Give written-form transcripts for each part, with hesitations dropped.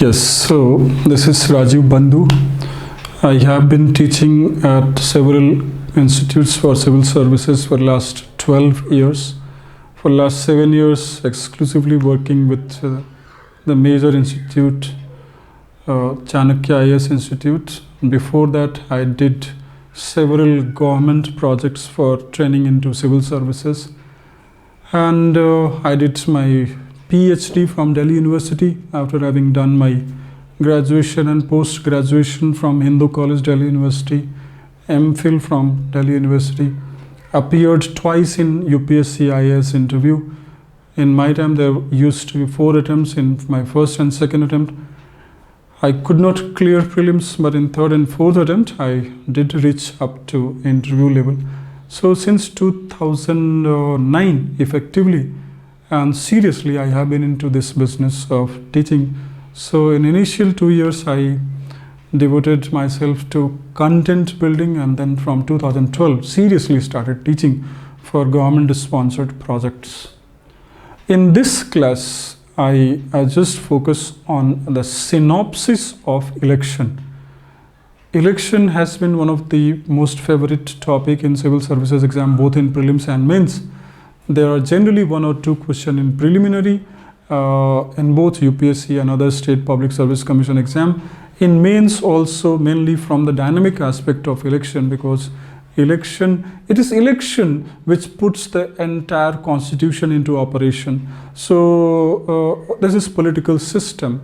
Yes, so this is Rajiv Bandhu. I have been teaching at several institutes for civil services for last 12 years. For last 7 years, exclusively working with the major institute, Chanakya IAS Institute. Before that, I did several government projects for training into civil services. And I did my PhD from Delhi University after having done my graduation and post-graduation from Hindu College, Delhi University, MPhil from Delhi University. Appeared twice in UPSC IAS interview. In my time, there used to be 4 attempts in my first and second attempt. I could not clear prelims, but in third and fourth attempt, I did reach up to interview level. So since 2009, effectively and seriously, I have been into this business of teaching. So in initial 2 years, I devoted myself to content building, and then from 2012, seriously started teaching for government-sponsored projects. In this class, I just focus on the synopsis of election. Election has been one of the most favorite topic in civil services exam, both in prelims and mains. There are generally 1 or 2 questions in preliminary in both UPSC and other state public service commission exam. In mains also, mainly from the dynamic aspect of election, because it is election which puts the entire constitution into operation. So this is political system.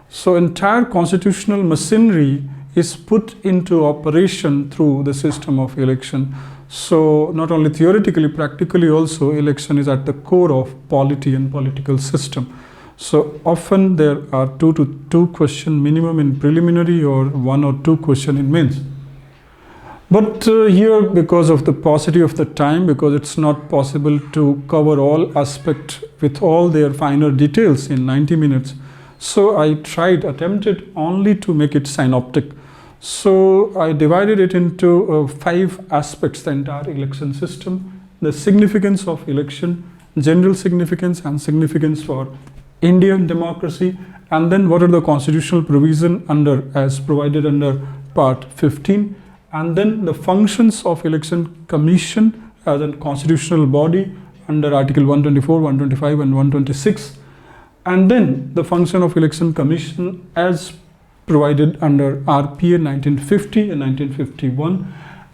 So entire constitutional machinery is put into operation through the system of election. So not only theoretically, practically also, election is at the core of polity and political system. So often there are 2 to 2 question minimum in preliminary, or 1 or 2 question in mains. But here, because of the paucity of the time, because it's not possible to cover all aspects with all their finer details in 90 minutes, so I attempted only to make it synoptic. So I divided it into 5 aspects: the entire election system, the significance of election, general significance and significance for Indian democracy, and then what are the constitutional provision as provided under part 15, and then the functions of election commission as a constitutional body under article 124, 125 and 126, and then the function of election commission as provided under RPA 1950 and 1951,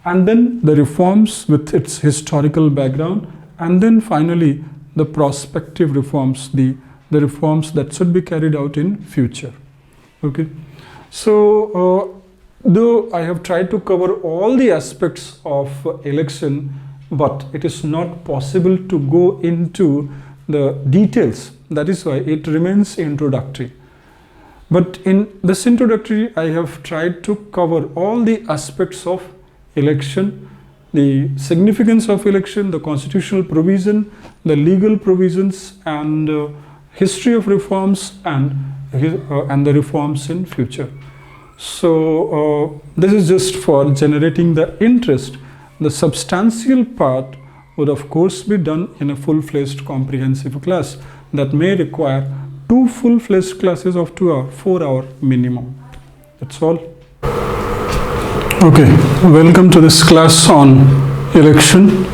and then the reforms with its historical background, and then finally the prospective reforms, the reforms that should be carried out in future. Okay, so though I have tried to cover all the aspects of election, but it is not possible to go into the details. That is why it remains introductory. But in this introductory, I have tried to cover all the aspects of election, the significance of election, the constitutional provision, the legal provisions, and history of reforms, and the reforms in future. So this is just for generating the interest. The substantial part would of course be done in a full-fledged comprehensive class that may require 2 full-fledged classes of 2 hours, 4 hour minimum. That's all. Okay, welcome to this class on election.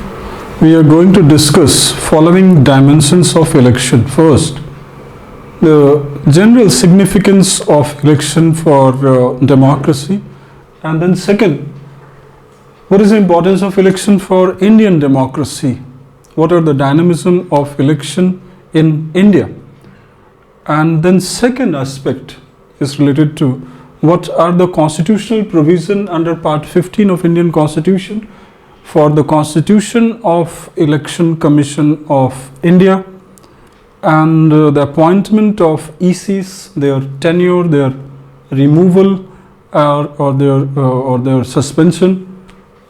We are going to discuss following dimensions of election. First, the general significance of election for democracy, and then second, what is the importance of election for Indian democracy? What are the dynamism of election in India? And then second aspect is related to what are the constitutional provision under part 15 of Indian Constitution for the Constitution of Election Commission of India, and the appointment of ECs, their tenure, their removal, or their suspension,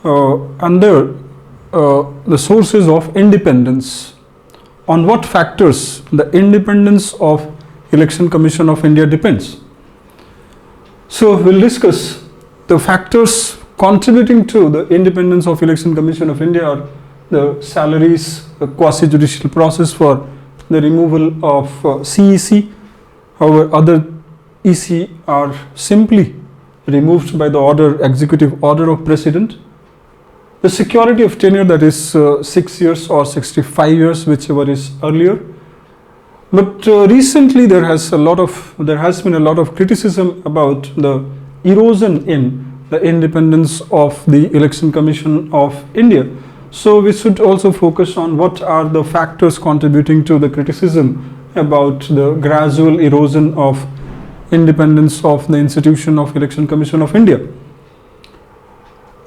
and the sources of independence. On what factors the independence of Election Commission of India depends. So we'll discuss the factors contributing to the independence of Election Commission of India are the salaries, the quasi-judicial process for the removal of CEC, however other EC are simply removed by the executive order of president. The security of tenure, that is 6 years or 65 years, whichever is earlier. But recently there has been a lot of criticism about the erosion in the independence of the Election Commission of India. So we should also focus on what are the factors contributing to the criticism about the gradual erosion of independence of the institution of Election Commission of India.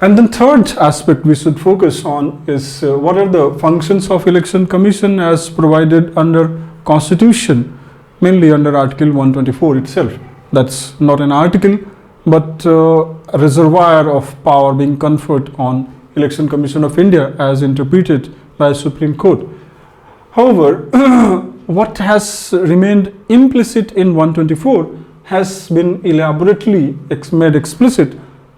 And then third aspect we should focus on is what are the functions of Election Commission as provided under Constitution, mainly under Article 124 itself. That's not an article, but a reservoir of power being conferred on Election Commission of India as interpreted by Supreme Court. However, what has remained implicit in 124 has been elaborately made explicit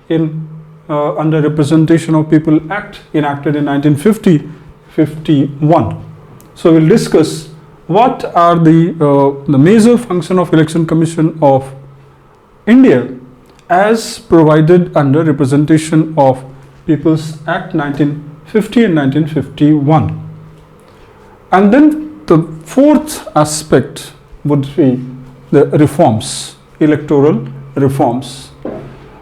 in under Representation of People Act enacted in 1950-51. So we'll discuss what are the major function of Election Commission of India as provided under Representation of People's Act 1950 and 1951. And then the fourth aspect would be the reforms, electoral reforms.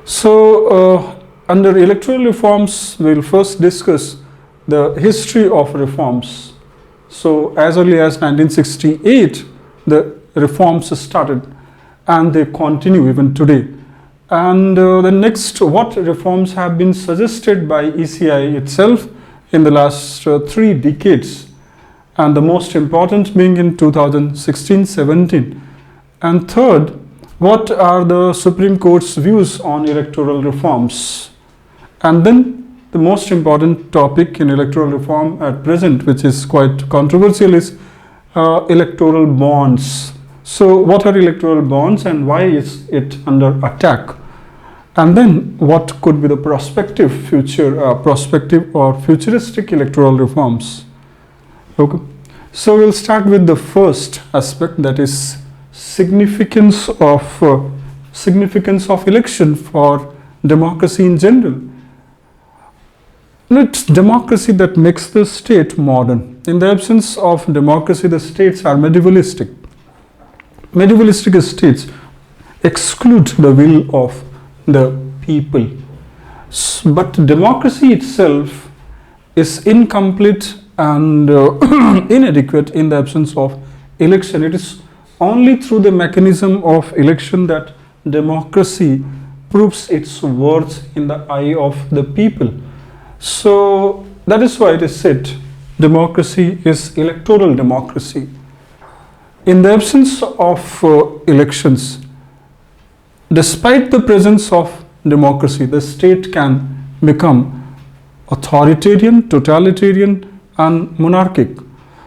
So under electoral reforms, we will first discuss the history of reforms. So as early as 1968, the reforms started and they continue even today. And the next, what reforms have been suggested by ECI itself in the last 3 decades, and the most important being in 2016-17. And third, what are the Supreme Court's views on electoral reforms? And then the most important topic in electoral reform at present, which is quite controversial, is electoral bonds. So what are electoral bonds and why is it under attack? And then what could be the prospective or futuristic electoral reforms? Okay. So we'll start with the first aspect, that is significance of election for democracy in general. It's democracy that makes the state modern. In the absence of democracy, the states are medievalistic. Medievalistic states exclude the will of the people. But democracy itself is incomplete and inadequate in the absence of election. It is only through the mechanism of election that democracy proves its worth in the eye of the people. So that is why it is said democracy is electoral democracy. In the absence of elections, despite the presence of democracy, the state can become authoritarian, totalitarian, and monarchic.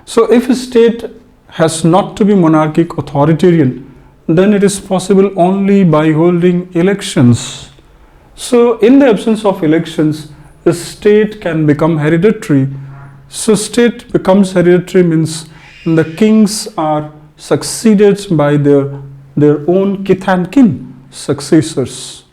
So if a state has not to be monarchic, authoritarian, then it is possible only by holding elections. So in the absence of elections, the state can become hereditary. So state becomes hereditary means the kings are succeeded by their own kith and kin, successors.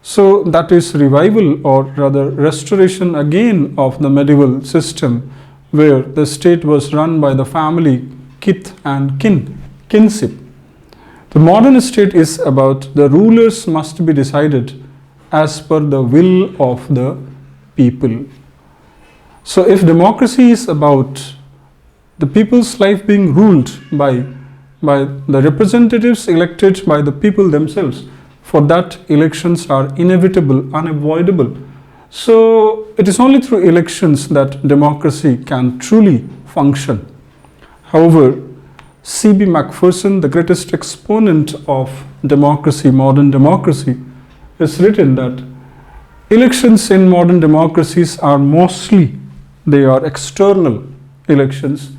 So that is revival, or rather restoration again of the medieval system, where the state was run by the family, kith and kinship. The modern state is about the rulers must be decided as per the will of the people. So if democracy is about the people's life being ruled by the representatives elected by the people themselves, for that elections are inevitable, unavoidable. So it is only through elections that democracy can truly function. However, C.B. Macpherson, the greatest exponent of democracy, modern democracy, has written that elections in modern democracies are mostly, they are external elections,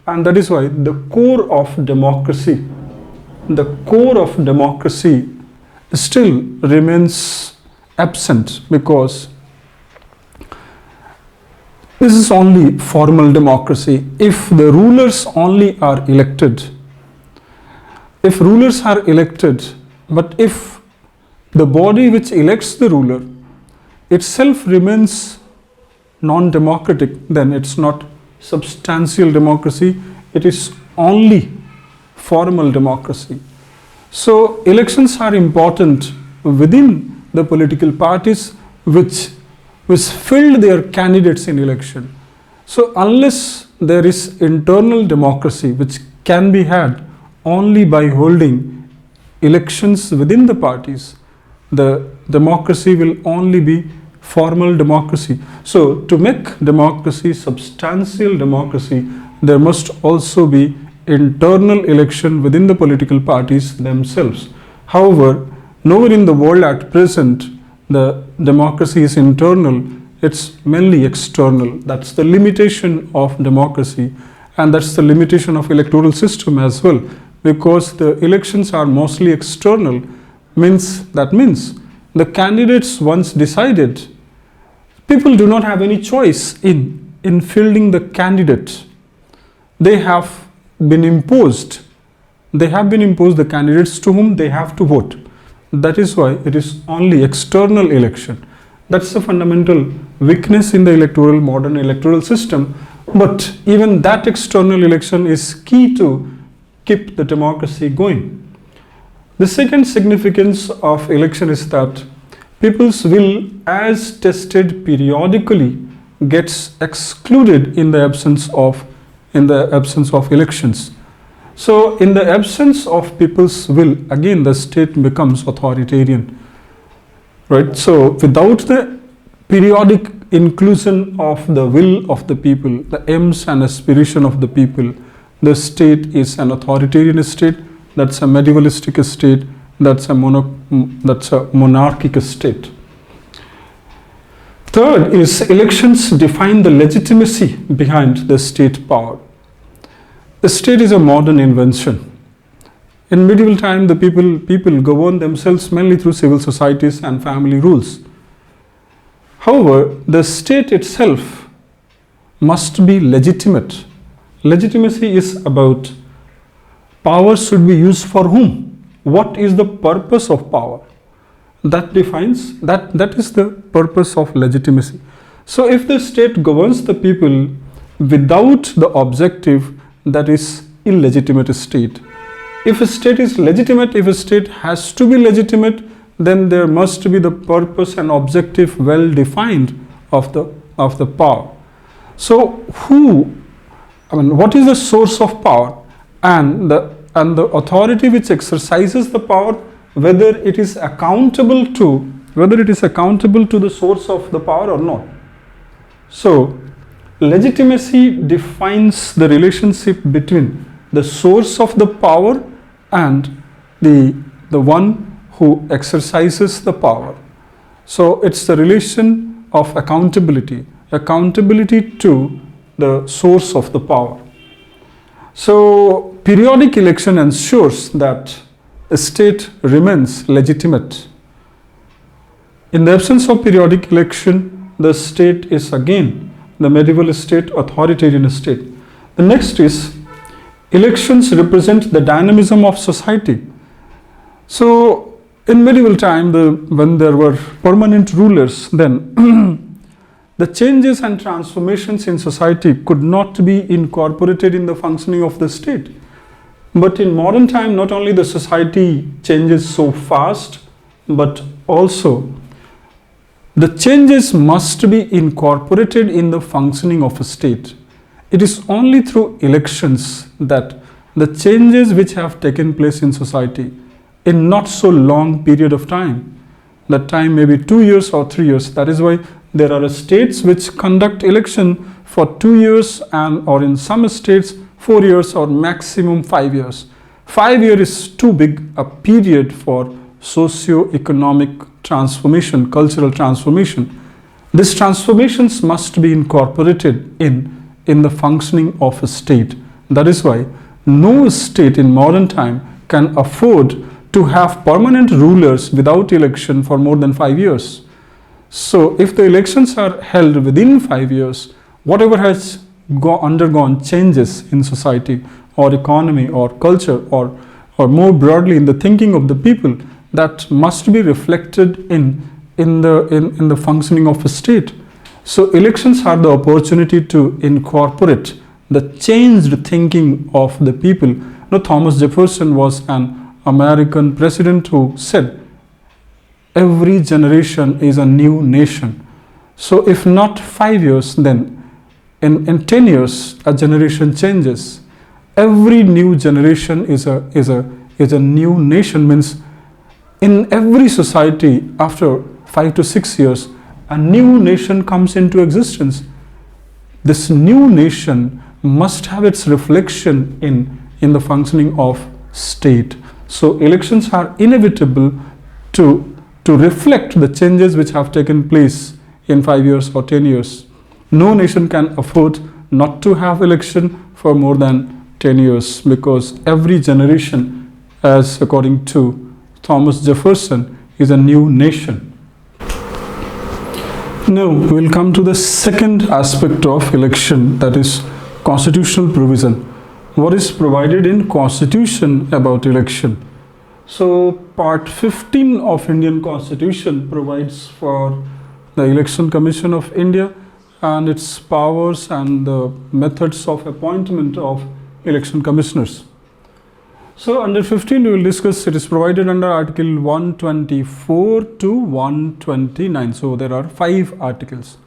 and that is why the core of democracy still remains absent, because this is only formal democracy. If the rulers only are elected, if rulers are elected, but if the body which elects the ruler itself remains non-democratic, then it's not substantial democracy, it is only formal democracy. So elections are important within the political parties which filled their candidates in election. So unless there is internal democracy, which can be had only by holding elections within the parties, the democracy will only be formal democracy. So to make democracy substantial democracy, there must also be internal election within the political parties themselves. However, nowhere in the world at present the democracy is internal, it's mainly external. That's the limitation of democracy, and that's the limitation of electoral system as well, because the elections are mostly external. That means the candidates once decided, people do not have any choice in fielding the candidate. They have been imposed. They have been imposed the candidates to whom they have to vote. That is why it is only external election. That's the fundamental weakness in the modern electoral system. But even that external election is key to keep the democracy going. The second significance of election is that people's will, as tested periodically, gets excluded in the absence of elections. So in the absence of people's will, again the state becomes authoritarian, right? So without the periodic inclusion of the will of the people, the aims and aspiration of the people, the state is an authoritarian state. That's a medievalistic state. That's a monarchic state. Third is, elections define the legitimacy behind the state power. The state is a modern invention. In medieval time, the people govern themselves mainly through civil societies and family rules. However, the state itself must be legitimate. Legitimacy is about power should be used for whom? What is the purpose of power? That defines, that is the purpose of legitimacy. So if the state governs the people without the objective, that is illegitimate state. If a state is legitimate, if a state has to be legitimate, then there must be the purpose and objective well defined of the power. So what is the source of power, and the authority which exercises the power, whether it is accountable to the source of the power or not. So legitimacy defines the relationship between the source of the power and the one who exercises the power. So it's the relation of accountability to the source of the power. So periodic election ensures that a state remains legitimate. In the absence of periodic election, the state is again the medieval state, authoritarian state. The next is, elections represent the dynamism of society. So in medieval time, when there were permanent rulers, then the changes and transformations in society could not be incorporated in the functioning of the state. But in modern time, not only the society changes so fast, but also the changes must be incorporated in the functioning of a state. It is only through elections that the changes which have taken place in society in not so long period of time, that time may be 2 years or 3 years. That is why there are states which conduct election for 2 years, or in some states 4 years or maximum 5 years. 5 years is too big a period for socio-economic transformation, cultural transformation. These transformations must be incorporated in the functioning of a state. That is why no state in modern time can afford to have permanent rulers without election for more than 5 years. So if the elections are held within 5 years, whatever has undergone changes in society or economy or culture or or more broadly in the thinking of the people, that must be reflected in the functioning of a state. So elections are the opportunity to incorporate the changed thinking of the people. You know, Thomas Jefferson was an American president who said, every generation is a new nation. So if not 5 years, then in 10 years, a generation changes. Every new generation is a new nation, means in every society after 5 to 6 years, a new nation comes into existence. This new nation must have its reflection in the functioning of state. So elections are inevitable to reflect the changes which have taken place in 5 years or 10 years. No nation can afford not to have election for more than 10 years, because every generation, as according to Thomas Jefferson, is a new nation. Now we'll come to the second aspect of election, that is constitutional provision. What is provided in Constitution about election? So Part 15 of Indian Constitution provides for the Election Commission of India and its powers and the methods of appointment of election commissioners. So under 15 we will discuss, it is provided under Article 124 to 129. So there are 5 articles,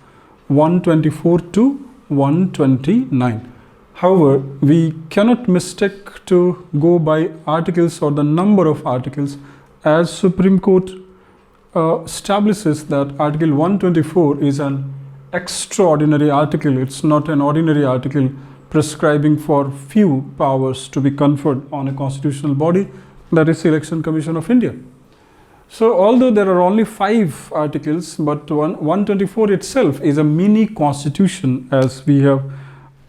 124 to 129. However, we cannot mistake to go by articles or the number of articles, as Supreme Court establishes that Article 124 is an extraordinary article. It's not an ordinary article prescribing for few powers to be conferred on a constitutional body, that is Election Commission of India. So although there are only 5 articles, but 124 itself is a mini constitution, as we have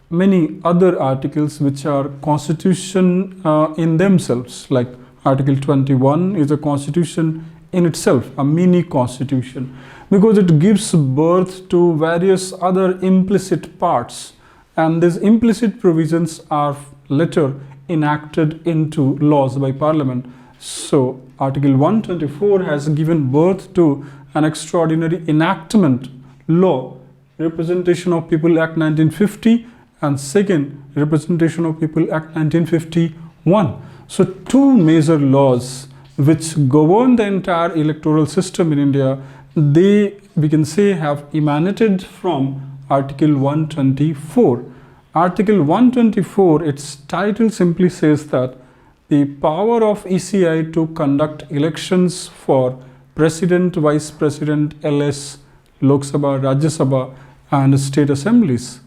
many other articles which are constitution in themselves, like Article 21 is a constitution in itself, a mini constitution, because it gives birth to various other implicit parts, and these implicit provisions are later enacted into laws by Parliament. So Article 124 has given birth to an extraordinary enactment law, Representation of People Act 1950, and second, Representation of People Act 1951. So 2 major laws which govern the entire electoral system in India, they, we can say, have emanated from Article 124. Article 124, its title simply says that the power of ECI to conduct elections for President, Vice President, LS, Lok Sabha, Rajya Sabha and state assemblies.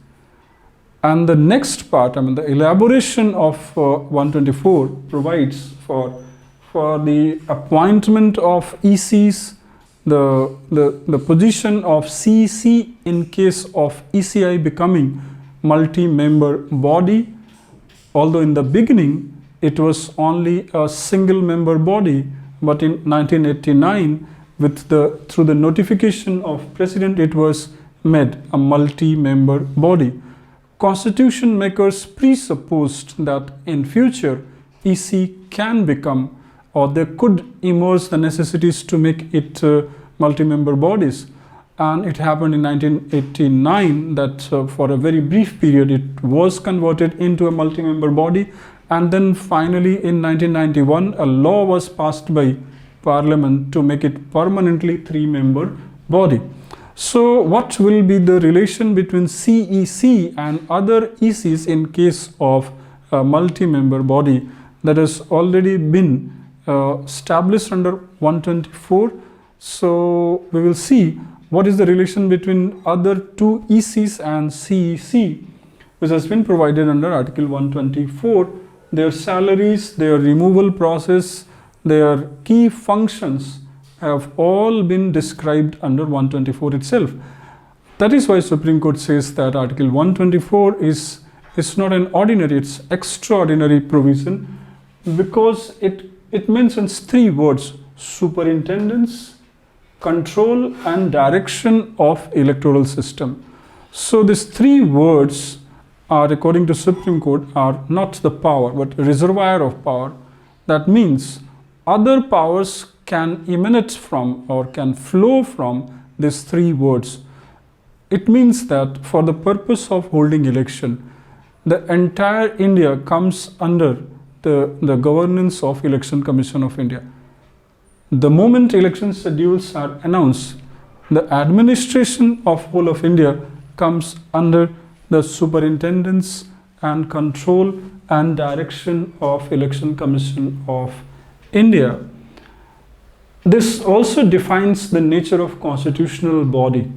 And the next part, the elaboration of 124 provides for the appointment of ECs, the position of CEC in case of ECI becoming multi-member body. Although in the beginning it was only a single member body, but in 1989 through the notification of President, it was made a multi-member body. Constitution makers presupposed that in future EC can become, or there could emerge the necessities to make it multi-member bodies, and it happened in 1989 that for a very brief period it was converted into a multi-member body, and then finally in 1991 a law was passed by Parliament to make it permanently 3-member body. So what will be the relation between CEC and other ECs in case of a multi-member body? That has already been established under 124. So we will see what is the relation between other 2 ECs and CEC, which has been provided under Article 124. Their salaries, their removal process, their key functions have all been described under 124 itself. That is why Supreme Court says that Article 124 is not an ordinary, it's extraordinary provision, because it mentions 3 words: superintendence, control and direction of electoral system. So these 3 words are, according to Supreme Court, are not the power but reservoir of power, That means other powers can emanate from or can flow from these three words. It means that for the purpose of holding election, the entire India comes under the governance of Election Commission of India. The moment election schedules are announced, the administration of whole of India comes under the superintendence and control and direction of Election Commission of India. This also defines the nature of constitutional body.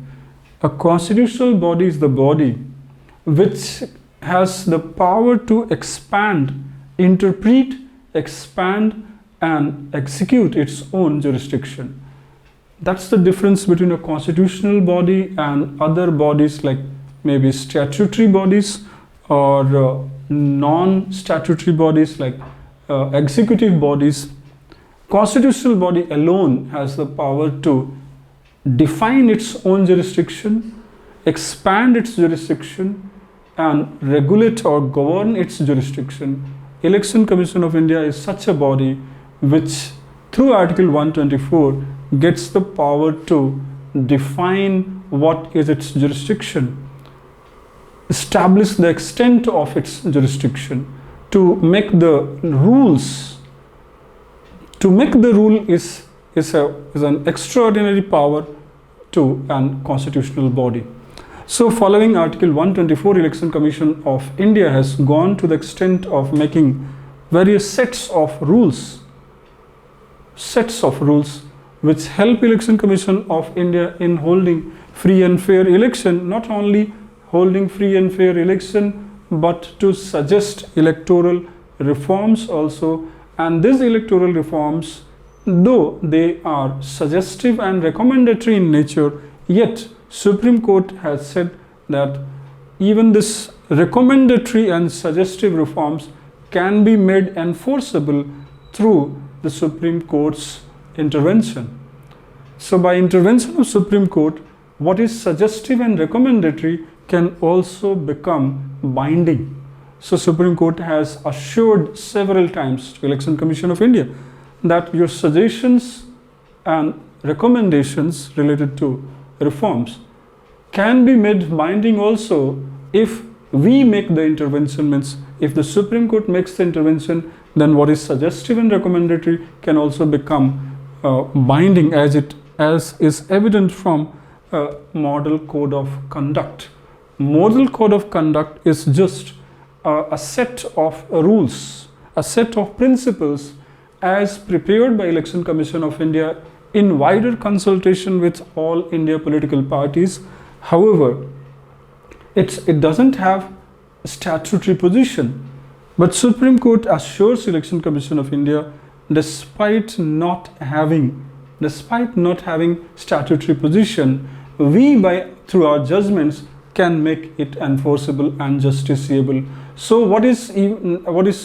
A constitutional body is the body which has the power to expand, interpret, expand and execute its own jurisdiction. That's the difference between a constitutional body and other bodies like maybe statutory bodies or non-statutory bodies like executive bodies. Constitutional body alone has the power to define its own jurisdiction, expand its jurisdiction and regulate or govern its jurisdiction. Election Commission of India is such a body which through Article 124 gets the power to define what is its jurisdiction, establish the extent of its jurisdiction, to make the rules. To make the rule is an extraordinary power to an constitutional body. So following Article 124, Election Commission of India has gone to the extent of making various sets of rules which help Election Commission of India in holding free and fair election, not only holding free and fair election, but to suggest electoral reforms also. And these electoral reforms, though they are suggestive and recommendatory in nature, yet Supreme Court has said that even this recommendatory and suggestive reforms can be made enforceable through the Supreme Court's intervention. So by intervention of Supreme Court, what is suggestive and recommendatory can also become binding. So Supreme Court has assured several times to Election Commission of India that your suggestions and recommendations related to reforms can be made binding also if we make the intervention. Means if the Supreme Court makes the intervention, then what is suggestive and recommendatory can also become binding, as is evident from Model Code of Conduct. Model Code of Conduct is just a set of rules, a set of principles as prepared by Election Commission of India in wider consultation with all India political parties. However, it doesn't have statutory position, but Supreme Court assures Election Commission of India, despite not having statutory position, we through our judgments can make it enforceable and justiciable. So what is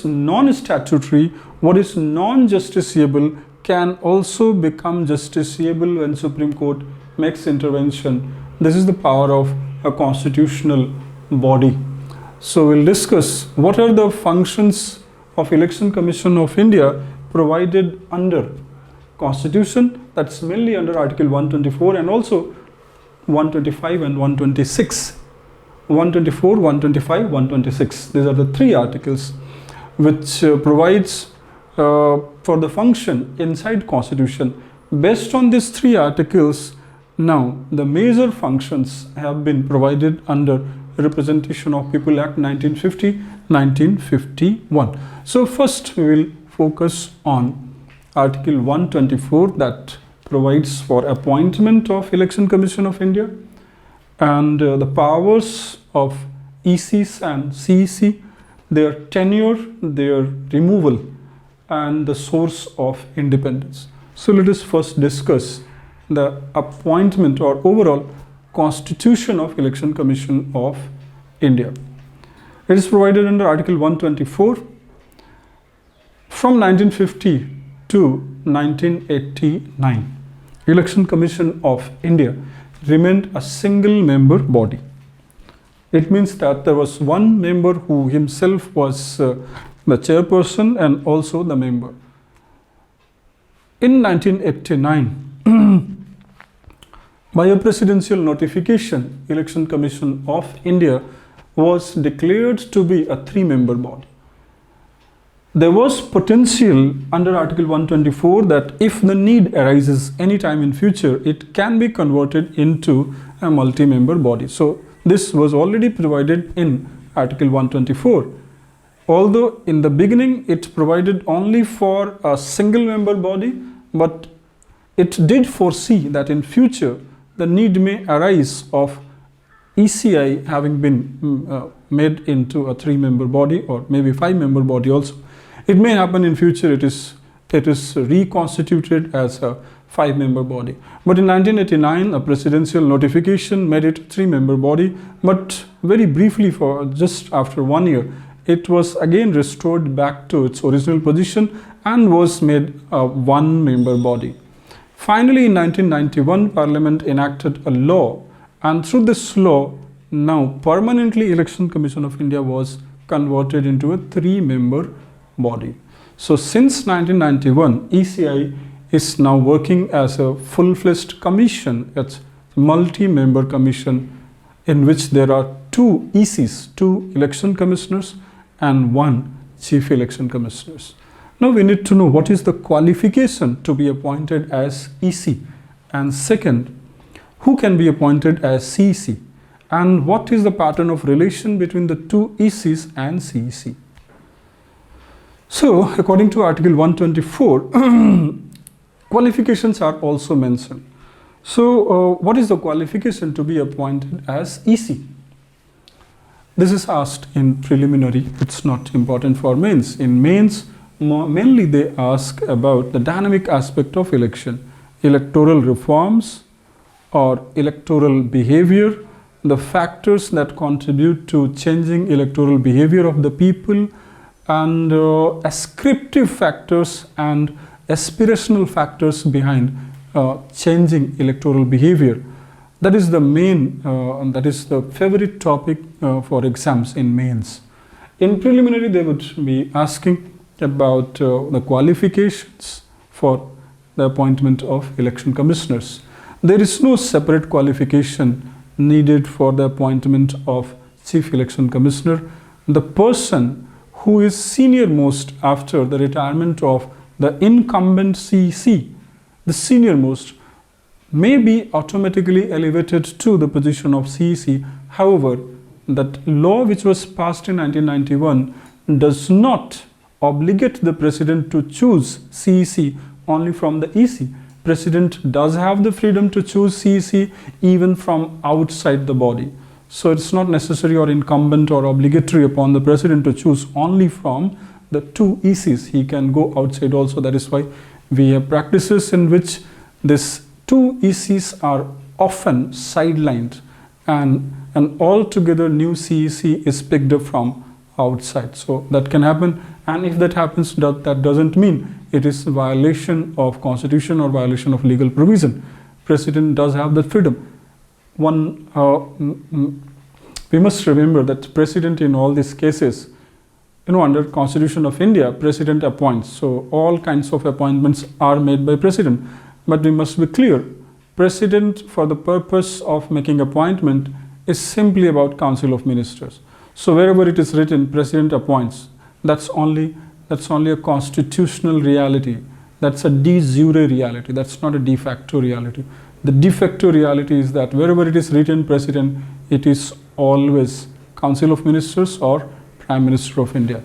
non-statutory, what is non-justiciable can also become justiciable when Supreme Court makes intervention. This is the power of a constitutional body. So we'll discuss what are the functions of Election Commission of India provided under Constitution, that's mainly under Article 124 and also 125 and 126. 124, 125, 126. These are the three articles which provides for the function inside Constitution. Based on these three articles, now the major functions have been provided under Representation of People Act 1950, 1951. So first we will focus on Article 124 that provides for appointment of Election Commission of India and the powers of ECs and CEC, their tenure, their removal and the source of independence. So let us first discuss the appointment or overall constitution of Election Commission of India. It is provided under Article 124. From 1950 to 1989, Election Commission of India remained a single member body. It means that there was one member who himself was the chairperson and also the member. In 1989, by a presidential notification, Election Commission of India was declared to be a 3-member body. There was potential under Article 124 that if the need arises anytime in future, it can be converted into a multi-member body. So this was already provided in Article 124. Although in the beginning it provided only for a single member body, but it did foresee that in future the need may arise of ECI having been made into a 3-member body or maybe 5-member body also. It may happen in future it is reconstituted as a 5-member body. But in 1989, a presidential notification made it a 3-member body, but very briefly, for just after 1 year, it was again restored back to its original position and was made a 1-member body. Finally, in 1991, Parliament enacted a law, and through this law, now permanently Election Commission of India was converted into a 3-member body. So since 1991, ECI is now working as a full-fledged commission. It's a multi-member commission in which there are 2 ECs, 2 election commissioners and 1 chief election commissioners. Now we need to know what is the qualification to be appointed as EC, and second, who can be appointed as CEC, and what is the pattern of relation between the 2 ECs and CEC. So according to Article 124, qualifications are also mentioned. So what is the qualification to be appointed as EC? This is asked in preliminary. It's not important for mains. In mains, mainly they ask about the dynamic aspect of election, electoral reforms or electoral behavior, the factors that contribute to changing electoral behavior of the people, and ascriptive factors and aspirational factors behind changing electoral behavior. That is the main, that is the favorite topic for exams in mains. In preliminary, they would be asking about the qualifications for the appointment of election commissioners. There is no separate qualification needed for the appointment of chief election commissioner. The person who is senior most after the retirement of the incumbent CEC, the senior most, may be automatically elevated to the position of CEC. However, that law which was passed in 1991 does not obligate the president to choose CEC only from the EC. President does have the freedom to choose CEC even from outside the body. So it's not necessary or incumbent or obligatory upon the president to choose only from the 2 ECs. He can go outside also. That is why we have practices in which these 2 ECs are often sidelined and an altogether new CEC is picked up from outside. So that can happen, and if that happens, that doesn't mean it is violation of constitution or violation of legal provision. President does have that freedom. We must remember that president in all these cases, under Constitution of India, president appoints. So all kinds of appointments are made by president. But we must be clear, president for the purpose of making appointment is simply about Council of Ministers. So wherever it is written, president appoints, that's only a constitutional reality. That's a de jure reality. That's not a de facto reality. The de facto reality is that wherever it is written president, it is always Council of Ministers or Prime Minister of India.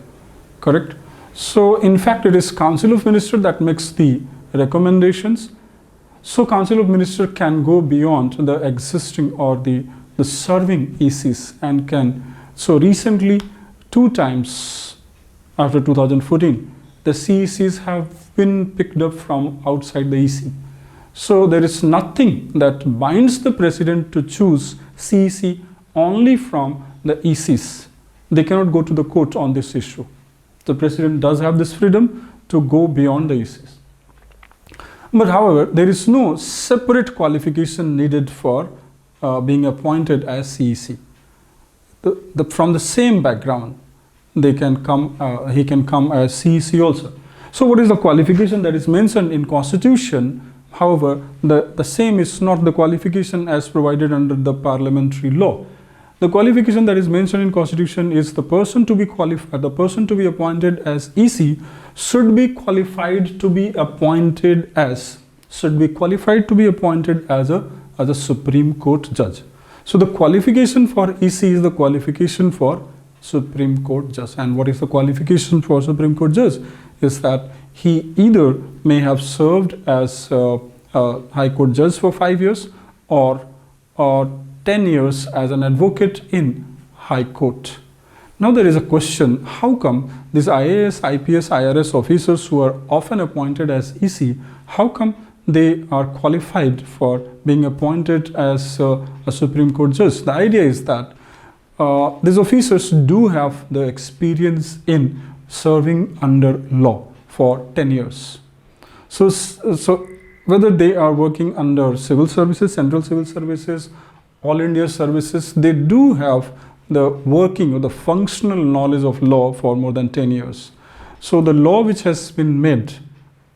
Correct? So in fact, it is Council of Ministers that makes the recommendations. So Council of Ministers can go beyond the existing or the serving ECs and can. So recently, 2 times after 2014, the CECs have been picked up from outside the EC. So there is nothing that binds the president to choose CEC only from the ECs. They cannot go to the court on this issue. The president does have this freedom to go beyond the ECs. But however, there is no separate qualification needed for being appointed as CEC. From the same background, he can come as CEC also. So what is the qualification that is mentioned in Constitution? However, the same is not the qualification as provided under the parliamentary law. The qualification that is mentioned in Constitution is the person to be qualified, the person to be appointed as EC should be qualified to be appointed as a Supreme Court judge. So the qualification for EC is the qualification for Supreme Court judge. And what is the qualification for Supreme Court judge? Is that he either may have served as a High Court judge for 5 years or 10 years as an advocate in High Court. Now there is a question, how come these IAS, IPS, IRS officers who are often appointed as EC, how come they are qualified for being appointed as a Supreme Court judge? The idea is that these officers do have the experience in serving under law for 10 years. So whether they are working under civil services, central civil services, all India services, they do have the working or the functional knowledge of law for more than 10 years. So the law which has been made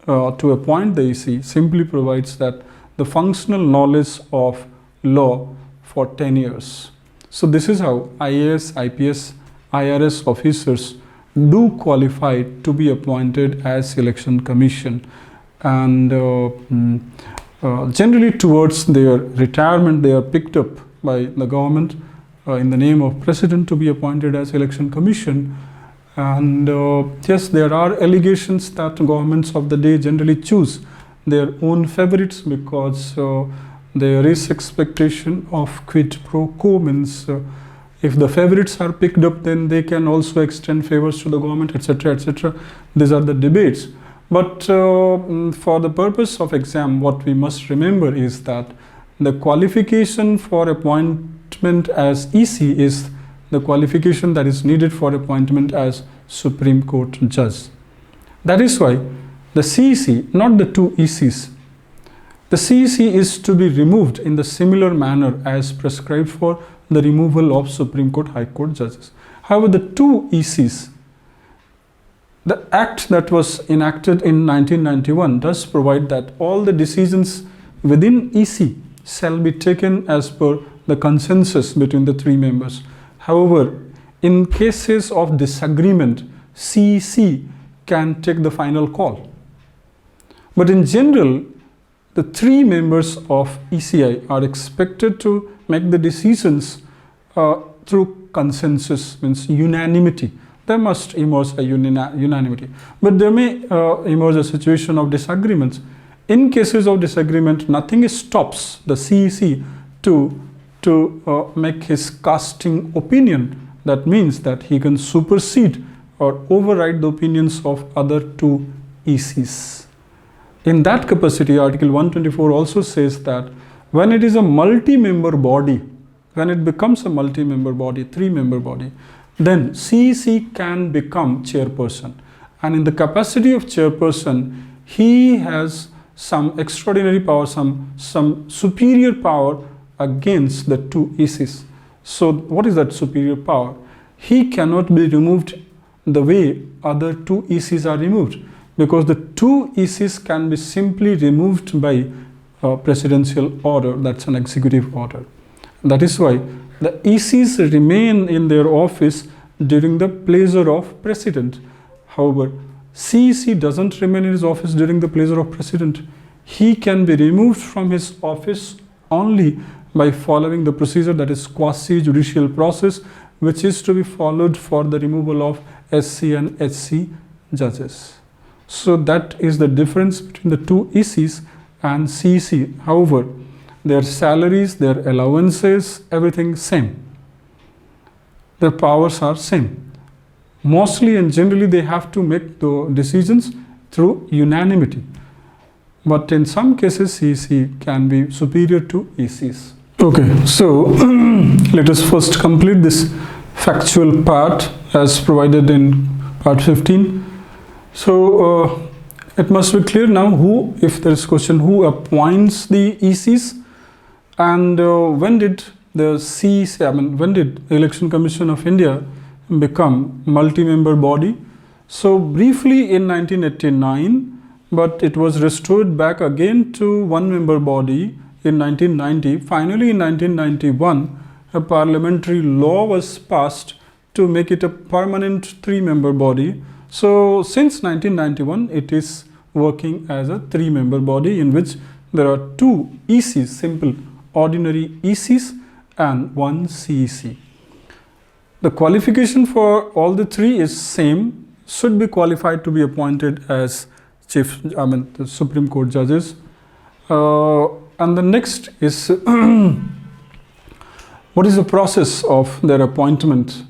to appoint the EC simply provides that the functional knowledge of law for 10 years. So this is how IAS, IPS, IRS officers do qualify to be appointed as Election Commission. And generally towards their retirement, they are picked up by the government in the name of President to be appointed as Election Commission. And yes, there are allegations that governments of the day generally choose their own favorites because there is expectation of quid pro quo, means if the favorites are picked up, then they can also extend favors to the government, etc., etc. These are the debates. But for the purpose of exam, what we must remember is that the qualification for appointment as EC is the qualification that is needed for appointment as Supreme Court judge. That is why the CEC, not the two ECs, the CEC is to be removed in the similar manner as prescribed for the removal of Supreme Court, High Court judges. However, the two ECs, the act that was enacted in 1991 does provide that all the decisions within EC shall be taken as per the consensus between the three members. However, in cases of disagreement, CEC can take the final call. But in general, the three members of ECI are expected to make the decisions through consensus, means unanimity. There must emerge a unanimity. But there may emerge a situation of disagreements. In cases of disagreement, nothing stops the CEC to make his casting opinion. That means that he can supersede or override the opinions of other two ECs. In that capacity, Article 124 also says that when it is a multi-member body, when it becomes a multi-member body, three-member body, then CEC can become chairperson. And in the capacity of chairperson, he has some extraordinary power, some superior power against the two ECs. So what is that superior power? He cannot be removed the way other two ECs are removed, because the two ECs can be simply removed by a presidential order, that's an executive order. That is why the ECs remain in their office during the pleasure of President. However, CEC doesn't remain in his office during the pleasure of President. He can be removed from his office only by following the procedure, that is quasi-judicial process, which is to be followed for the removal of SC and HC judges. So that is the difference between the two ECs and CEC. However, their salaries, their allowances, everything same. Their powers are same. Mostly and generally they have to make the decisions through unanimity. But in some cases, CEC can be superior to ECs. Okay, so let us first complete this factual part as provided in part 15. So it must be clear now who, if there is a question, who appoints the ECs, and when did the CEC, when did Election Commission of India become multi-member body? So briefly in 1989, but it was restored back again to one-member body in 1990. Finally, in 1991, a parliamentary law was passed to make it a permanent three-member body. So since 1991, it is working as a three-member body in which there are two ECs, simple ordinary ECs, and one CEC. The qualification for all the three is same, should be qualified to be appointed as the Supreme Court judges. And the next is what is the process of their appointment?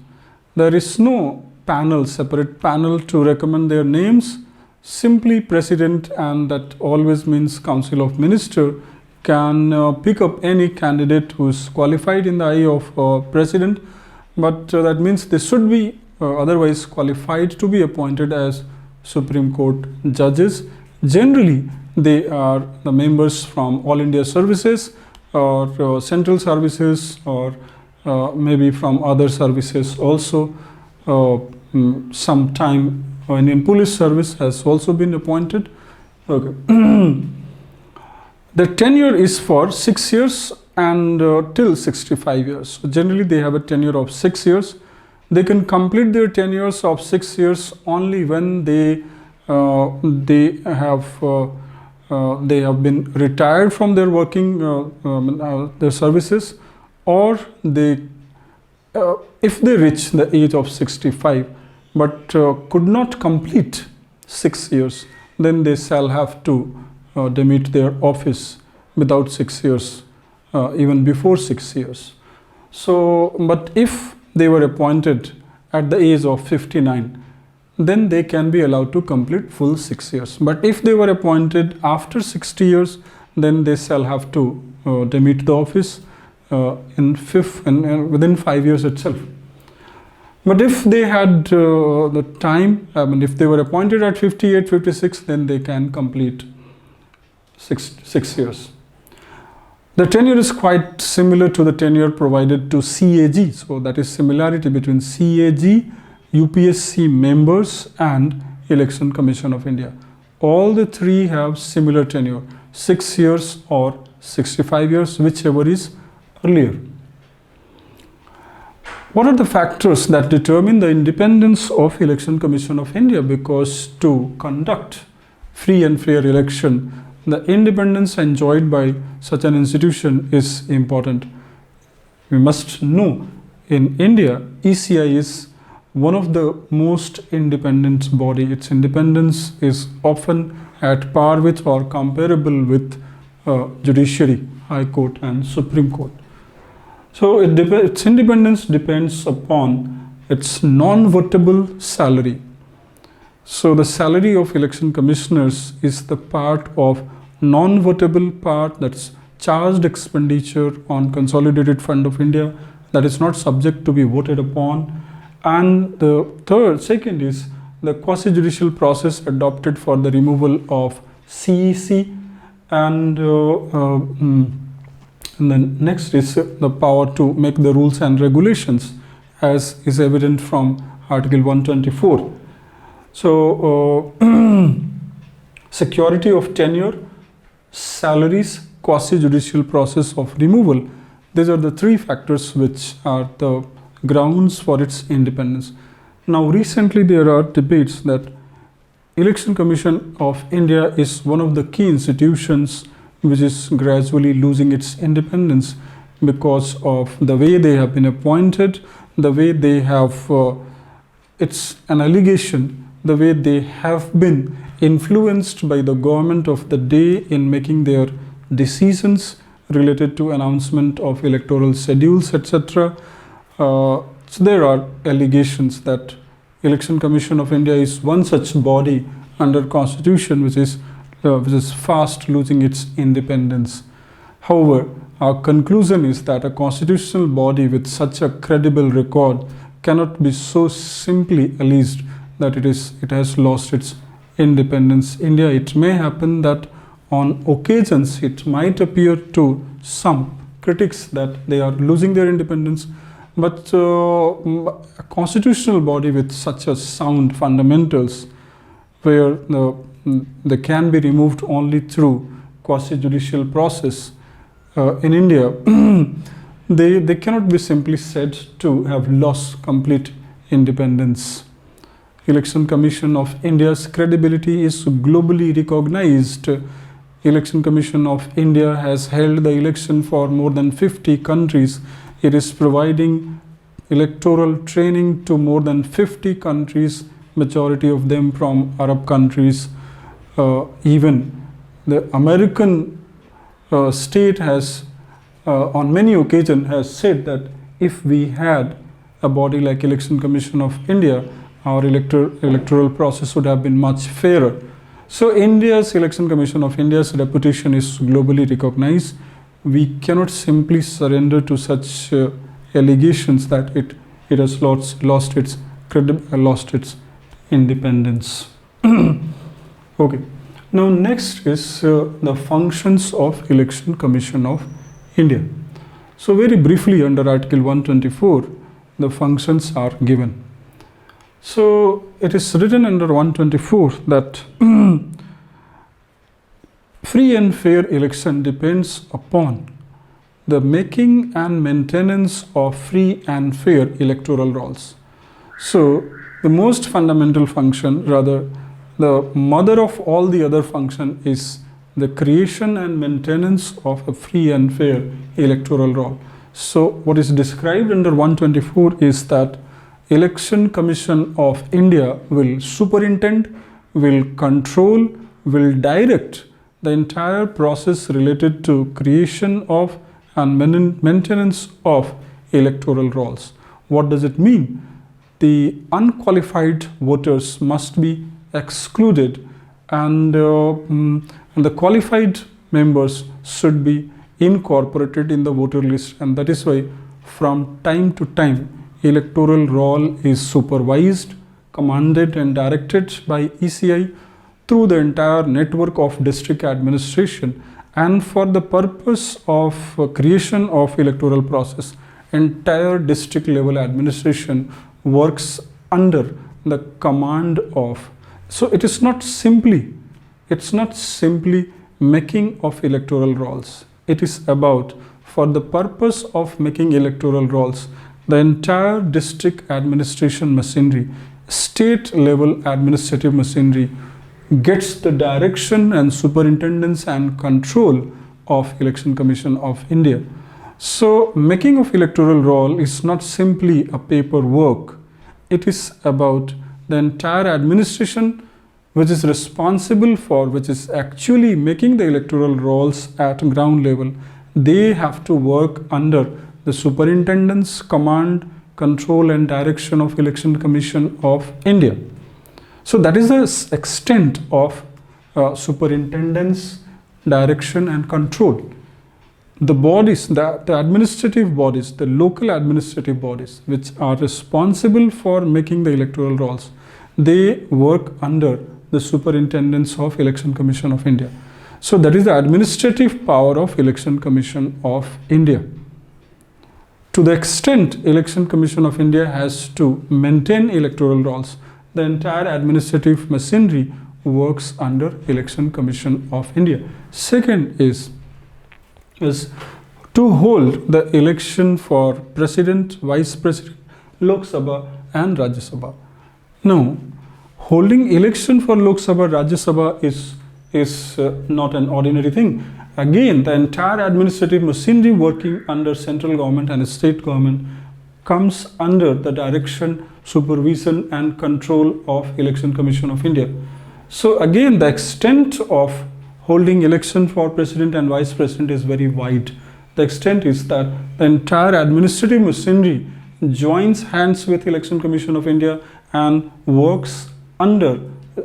There is no panel, separate panel to recommend their names. Simply President, and that always means Council of Ministers, can pick up any candidate who is qualified in the eye of President, but that means they should be otherwise qualified to be appointed as Supreme Court judges. Generally, they are the members from All India Services or Central Services, or maybe from other services also. Some time Indian Police Service has also been appointed. Okay. The tenure is for 6 years and till 65 years. So generally, they have a tenure of 6 years. They can complete their tenures of 6 years only when they have been retired from their working their services, or they if they reach the age of 65 but could not complete 6 years, then they shall have to demit their office without 6 years, even before 6 years. So, but if they were appointed at the age of 59, then they can be allowed to complete full 6 years. But if they were appointed after 60 years, then they shall have to demit the office within 5 years itself. But if they had the time, if they were appointed at 58, 56, then they can complete 6 years. The tenure is quite similar to the tenure provided to CAG. So that is similarity between CAG, UPSC members, and Election Commission of India. All the three have similar tenure, 6 years or 65 years, whichever is earlier. What are the factors that determine the independence of Election Commission of India? Because to conduct free and fair election, the independence enjoyed by such an institution is important. We must know in India, ECI is one of the most independent body. Its independence is often at par with or comparable with judiciary, High Court and Supreme Court. So its independence depends upon its non-votable salary. So the salary of election commissioners is the part of non-votable part, that's charged expenditure on Consolidated Fund of India, that is not subject to be voted upon. And the second is the quasi-judicial process adopted for the removal of CEC, and then next is the power to make the rules and regulations, as is evident from Article 124. So security of tenure, salaries, quasi-judicial process of removal, these are the three factors which are the grounds for its independence. Now recently there are debates that Election Commission of India is one of the key institutions which is gradually losing its independence because of the way they have been appointed, the way they have, it's an allegation, the way they have been influenced by the government of the day in making their decisions related to announcement of electoral schedules, etc. So there are allegations that Election Commission of India is one such body under Constitution which is fast losing its independence. However, our conclusion is that a constitutional body with such a credible record cannot be so simply alleged that it has lost its independence. India, it may happen that on occasions it might appear to some critics that they are losing their independence, But a constitutional body with such a sound fundamentals, where they can be removed only through quasi-judicial process in India, they cannot be simply said to have lost complete independence. Election Commission of India's credibility is globally recognized. Election Commission of India has held the election for more than 50 countries. It is providing electoral training to more than 50 countries, majority of them from Arab countries. Even the American state has on many occasions has said that if we had a body like Election Commission of India, our electoral process would have been much fairer. So India's Election Commission of India's reputation is globally recognized. We cannot simply surrender to such allegations that it has lost its independence. Okay. Now next is the functions of Election Commission of India. So very briefly, under Article 124, the functions are given. So it is written under 124 that free and fair election depends upon the making and maintenance of free and fair electoral rolls. So the most fundamental function, rather the mother of all the other function, is the creation and maintenance of a free and fair electoral roll. So what is described under 124 is that Election Commission of India will superintend, will control, will direct the entire process related to creation of and maintenance of electoral rolls. What does it mean? The unqualified voters must be excluded, and the qualified members should be incorporated in the voter list, and that is why from time to time electoral roll is supervised, commanded and directed by ECI through the entire network of district administration. And for the purpose of creation of electoral process, entire district level administration works under the command of. So it's not simply making of electoral rolls. It is about, for the purpose of making electoral rolls, the entire district administration machinery, state level administrative machinery gets the direction and superintendence and control of Election Commission of India. So making of electoral roll is not simply a paperwork. It is about the entire administration which is responsible for, which is actually making the electoral rolls at ground level. They have to work under the superintendence, command, control and direction of Election Commission of India. So that is the extent of superintendence, direction and control. The bodies, the administrative bodies, the local administrative bodies which are responsible for making the electoral rolls, they work under the superintendence of Election Commission of India. So that is the administrative power of Election Commission of India. To the extent Election Commission of India has to maintain electoral rolls, the entire administrative machinery works under Election Commission of India. Second is to hold the election for President, Vice President, Lok Sabha and Rajya Sabha. Now, holding election for Lok Sabha, Rajya Sabha is not an ordinary thing. Again, the entire administrative machinery working under central government and state government comes under the direction, supervision and control of Election Commission of India. So again, the extent of holding election for President and Vice President is very wide. The extent is that the entire administrative machinery joins hands with Election Commission of India and works under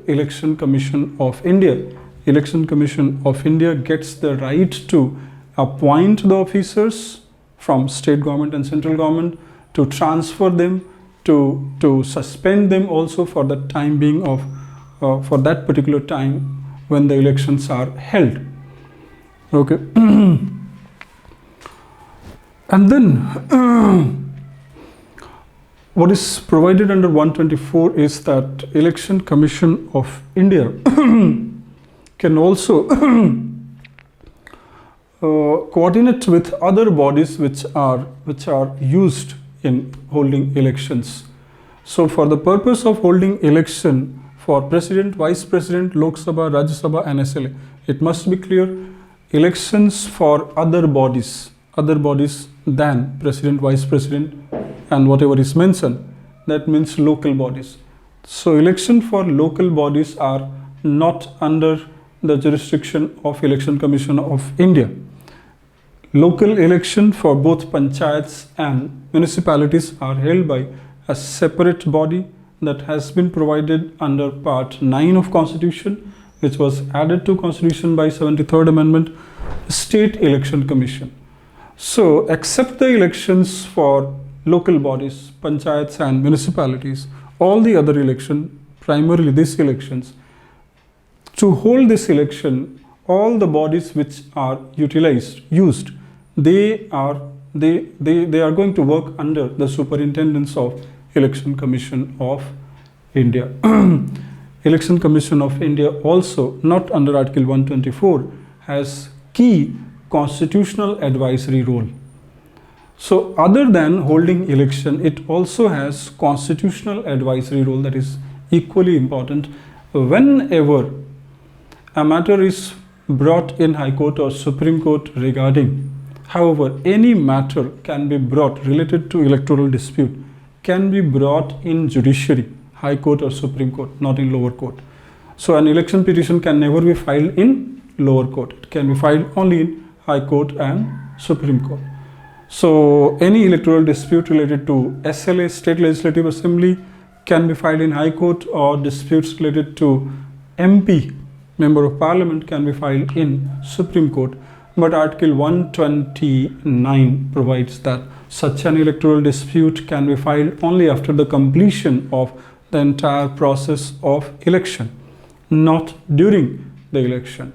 Election Commission of India. Election Commission of India gets the right to appoint the officers from state government and central government, to transfer them, to suspend them also for the time being of for that particular time when the elections are held. Okay. And then what is provided under 124 is that Election Commission of India can also coordinate with other bodies which are used in holding elections. So for the purpose of holding election for President, Vice President, Lok Sabha, Rajya Sabha and SLA, it must be clear, elections for other bodies than President, Vice President and whatever is mentioned, that means local bodies. So election for local bodies are not under the jurisdiction of Election Commission of India. Local election for both panchayats and municipalities are held by a separate body that has been provided under Part 9 of Constitution, which was added to Constitution by 73rd Amendment, State Election Commission. So, except the elections for local bodies, panchayats and municipalities, all the other elections, primarily these elections, to hold this election, all the bodies which are used, they are going to work under the superintendence of Election Commission of India. Election Commission of India also, not under Article 124, has key constitutional advisory role. So other than holding election, it also has constitutional advisory role that is equally important. Whenever a matter is brought in High Court or Supreme Court regarding, however, any matter can be brought related to electoral dispute, can be brought in judiciary, High Court or Supreme Court, not in lower court. So an election petition can never be filed in lower court. It can be filed only in High Court and Supreme Court. So any electoral dispute related to SLA, State Legislative Assembly, can be filed in High Court, or disputes related to MP, Member of Parliament, can be filed in Supreme Court. But Article 129 provides that such an electoral dispute can be filed only after the completion of the entire process of election, not during the election.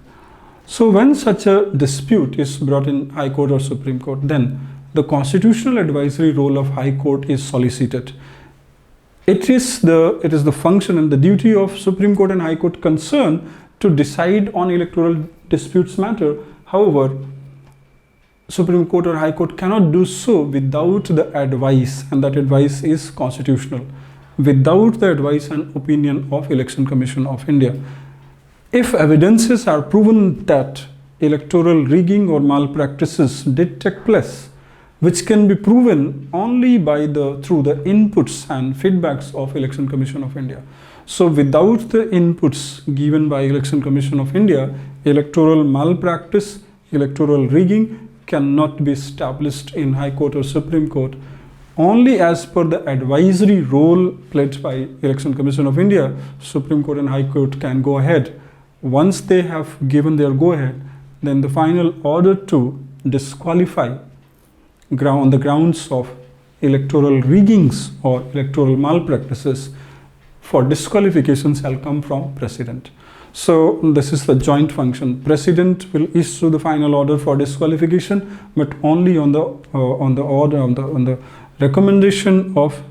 So when such a dispute is brought in High Court or Supreme Court, then the constitutional advisory role of High Court is solicited. It is the function and the duty of Supreme Court and High Court concerned to decide on electoral disputes matter. However, Supreme Court or High Court cannot do so without the advice, and that advice is constitutional, without the advice and opinion of Election Commission of India. If evidences are proven that electoral rigging or malpractices did take place, which can be proven only through the inputs and feedbacks of Election Commission of India. So without the inputs given by Election Commission of India, electoral malpractice, electoral rigging cannot be established in High Court or Supreme Court. Only as per the advisory role played by Election Commission of India, Supreme Court and High Court can go ahead. Once they have given their go-ahead, then the final order to disqualify on the grounds of electoral riggings or electoral malpractices for disqualification shall come from President. So this is the joint function. President will issue the final order for disqualification, but only on the recommendation of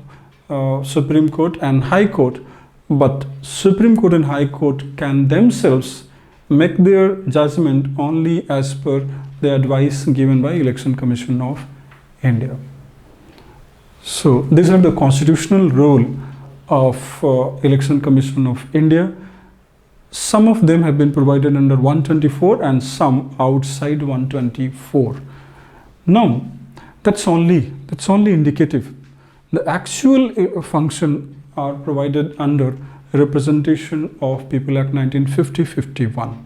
Supreme Court and High Court. But Supreme Court and High Court can themselves make their judgment only as per the advice given by Election Commission of India. So these are the constitutional role of Election Commission of India. Some of them have been provided under 124 and some outside 124. Now, that's only indicative. The actual function are provided under Representation of People Act 1950-51.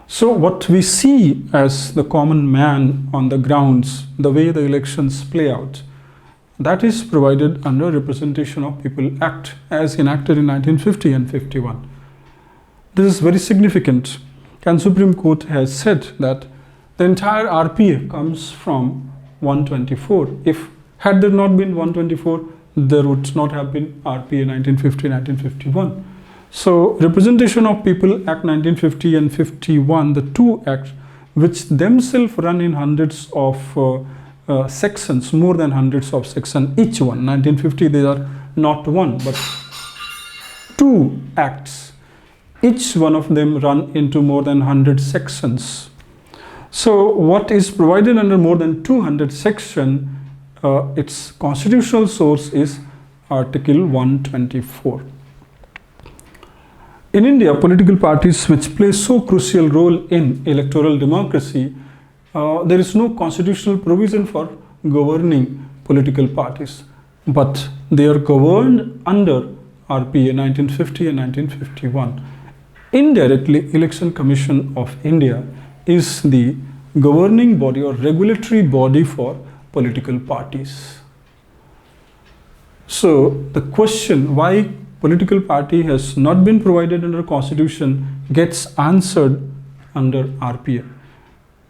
So what we see as the common man on the grounds, the way the elections play out, that is provided under Representation of People Act as enacted in 1950 and 51. This is very significant, and Supreme Court has said that the entire RPA comes from 124. Had there not been 124, there would not have been RPA 1950-1951. So Representation of People Act 1950 and 51, the two acts which themselves run in hundreds of sections, more than hundreds of sections, each one. 1950, they are not one, but 2 acts. Each one of them run into more than 100 sections. So what is provided under more than 200 section, its constitutional source is Article 124. In India, political parties which play so crucial role in electoral democracy, there is no constitutional provision for governing political parties, but they are governed under RPA 1950 and 1951. Indirectly, Election Commission of India is the governing body or regulatory body for political parties. So the question why political party has not been provided under Constitution gets answered under RPA,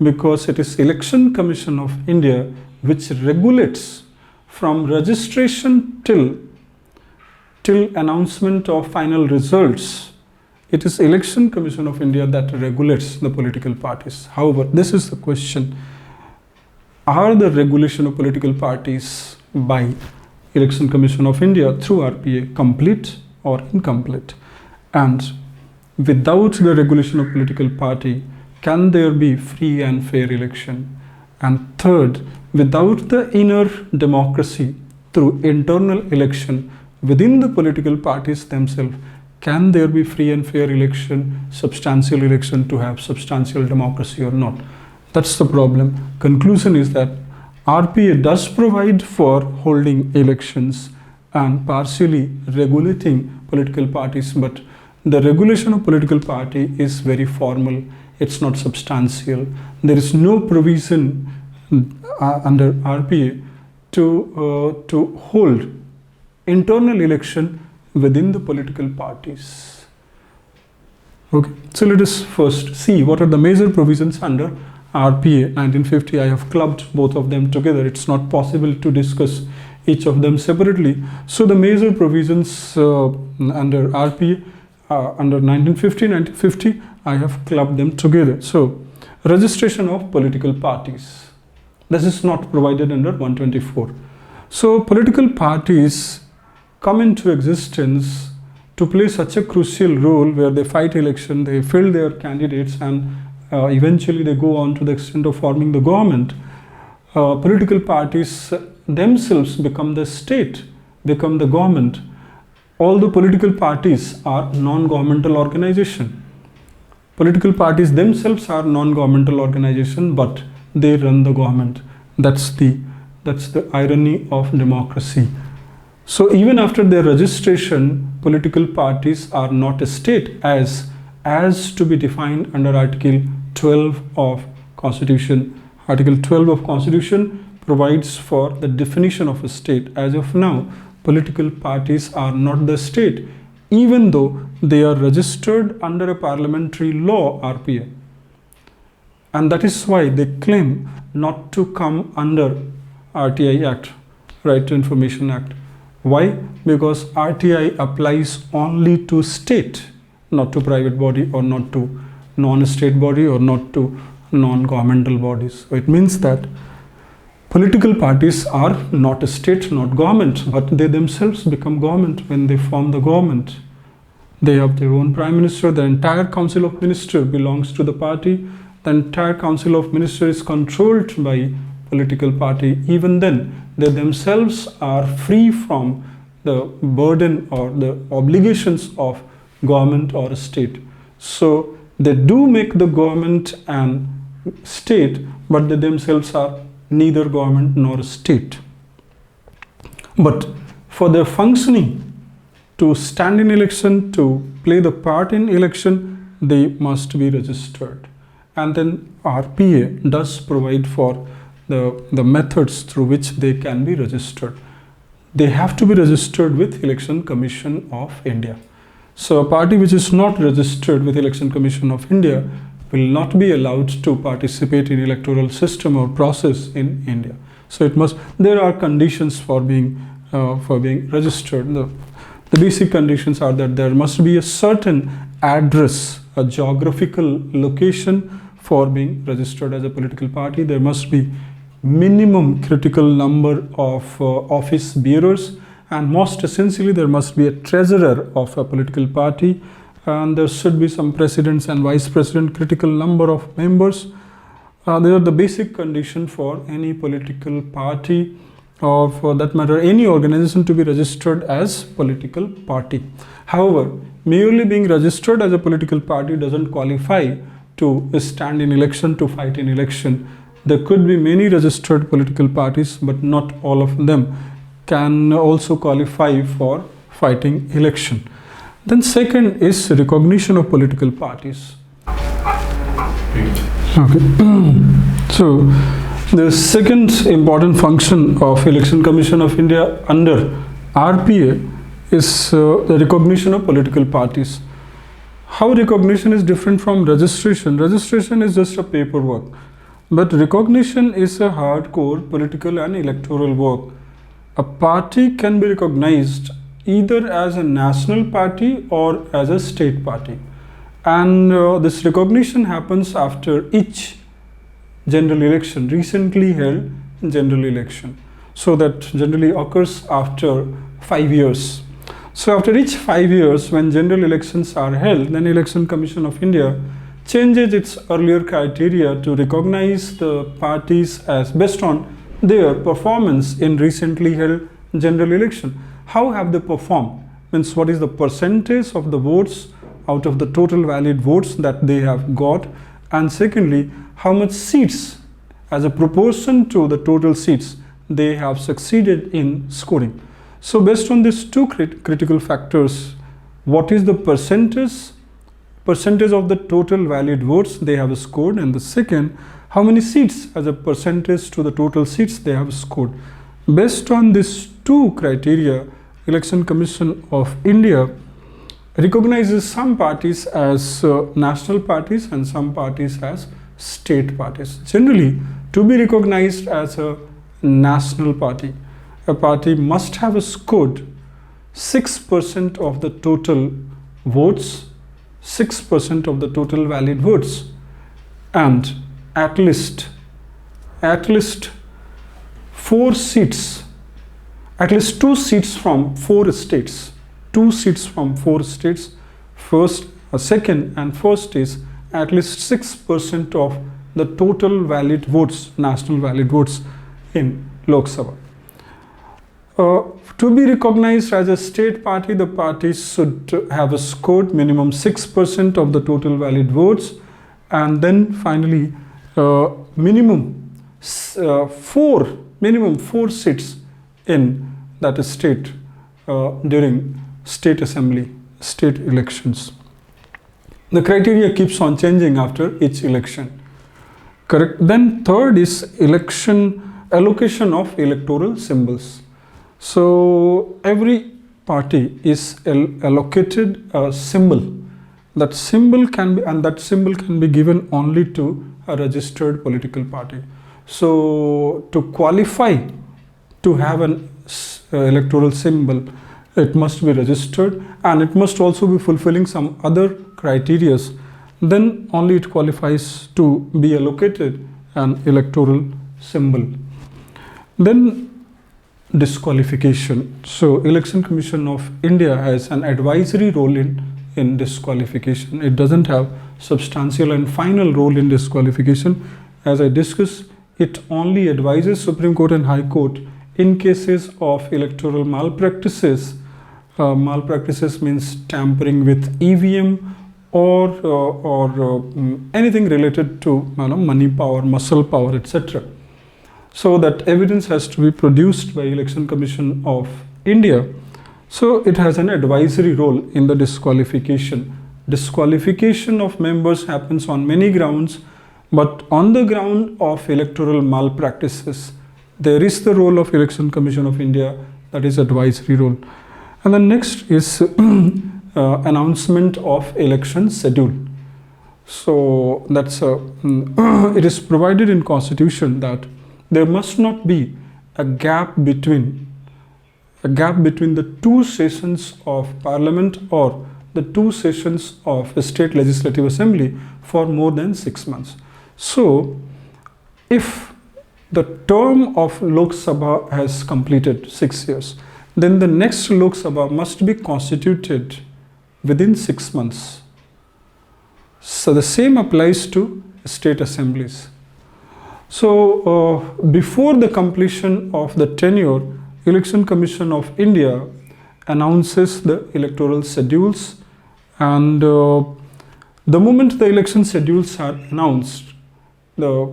because it is Election Commission of India which regulates from registration till announcement of final results. It is Election Commission of India that regulates the political parties. However, this is the question: are the regulation of political parties by Election Commission of India through RPA complete or incomplete? And without the regulation of political party, can there be free and fair election? And third, without the inner democracy through internal election within the political parties themselves, can there be free and fair election, substantial election to have substantial democracy or not? That's the problem. Conclusion is that RPA does provide for holding elections and partially regulating political parties, but the regulation of political party is very formal. It's not substantial. There is no provision under RPA to hold internal election within the political parties. Okay, so let us first see what are the major provisions under RPA 1950. I have clubbed both of them together. It's not possible to discuss each of them separately. So the major provisions under RPA under 1950, I have clubbed them together. So registration of political parties. This is not provided under 124. So political parties come into existence to play such a crucial role where they fight election, they field their candidates, and eventually they go on to the extent of forming the government. Political parties themselves become the state, become the government. All the political parties are non-governmental organization. Political parties themselves are non-governmental organization, but they run the government. That's the irony of democracy. So even after their registration, political parties are not a state as to be defined under Article 12 of Constitution. Article 12 of Constitution provides for the definition of a state. As of now, political parties are not the state, even though they are registered under a parliamentary law, RPA. And that is why they claim not to come under RTI Act, Right to Information Act. Why? Because RTI applies only to state, not to private body, or not to non-state body, or not to non-governmental bodies. So it means that political parties are not a state, not government, but they themselves become government when they form the government. They have their own prime minister. The entire council of ministers belongs to the party. The entire council of ministers is controlled by political party. Even then, they themselves are free from the burden or the obligations of government or a state. So they do make the government and state, but they themselves are neither government nor a state. But for their functioning, to stand in election, to play the part in election, they must be registered. And then RPA does provide for the methods through which they can be registered. They have to be registered with Election Commission of India. So a party which is not registered with Election Commission of India will not be allowed to participate in electoral system or process in India. So there are conditions for being registered. The basic conditions are that there must be a certain address, a geographical location for being registered as a political party. There must be minimum critical number of office bearers, and most essentially there must be a treasurer of a political party, and there should be some presidents and vice president, critical number of members. They are the basic condition for any political party, or for that matter any organization, to be registered as political party. However, merely being registered as a political party doesn't qualify to stand in election, to fight in election. There could be many registered political parties, but not all of them can also qualify for fighting election. Then second is recognition of political parties. Okay. So the second important function of Election Commission of India under RPA is the recognition of political parties. How recognition is different from registration? Registration is just a paperwork, but recognition is a hardcore political and electoral work. A party can be recognized either as a national party or as a state party, and this recognition happens after each general election, recently held general election. So that generally occurs after 5 years. So after each 5 years, when general elections are held, then Election Commission of India changes its earlier criteria to recognize the parties as based on their performance in recently held general election. How have they performed? Means what is the percentage of the votes out of the total valid votes that they have got, and secondly, how much seats as a proportion to the total seats they have succeeded in scoring. So based on these two critical factors, what is the percentage of the total valid votes they have scored, and the second, how many seats as a percentage to the total seats they have scored. Based on these two criteria, Election Commission of India recognizes some parties as national parties and some parties as state parties. Generally, to be recognized as a national party, a party must have scored 6% of the total votes, 6% of the total valid votes, and at least 4 seats, at least 2 seats from 4 states. 2 seats from 4 states. First, second and first is at least 6% of the total valid votes, national valid votes in Lok Sabha. To be recognized as a state party, the parties should have scored minimum 6% of the total valid votes, and then finally minimum 4 seats in that state during state assembly, state elections. The criteria keeps on changing after each election. Correct. Then third is allocation of electoral symbols. So every party is allocated a symbol. That symbol can be given only to a registered political party. So to qualify to have an electoral symbol, it must be registered, and it must also be fulfilling some other criteria. Then only it qualifies to be allocated an electoral symbol. Then disqualification. So Election Commission of India has an advisory role in disqualification. It doesn't have substantial and final role in disqualification. As I discussed, it only advises Supreme Court and High Court in cases of electoral malpractices. Malpractices means tampering with EVM or anything related to money power, muscle power, etc. So that evidence has to be produced by Election Commission of India. So it has an advisory role in the disqualification. Disqualification of members happens on many grounds, but on the ground of electoral malpractices, there is the role of Election Commission of India, that is advisory role. And the next is announcement of election schedule. So that's it is provided in Constitution that there must not be a gap between the 2 sessions of Parliament or the 2 sessions of the State Legislative Assembly for more than 6 months. So if the term of Lok Sabha has completed 6 years, then the next Lok Sabha must be constituted within 6 months. So the same applies to state assemblies. So before the completion of the tenure, Election Commission of India announces the electoral schedules, and the moment the election schedules are announced, the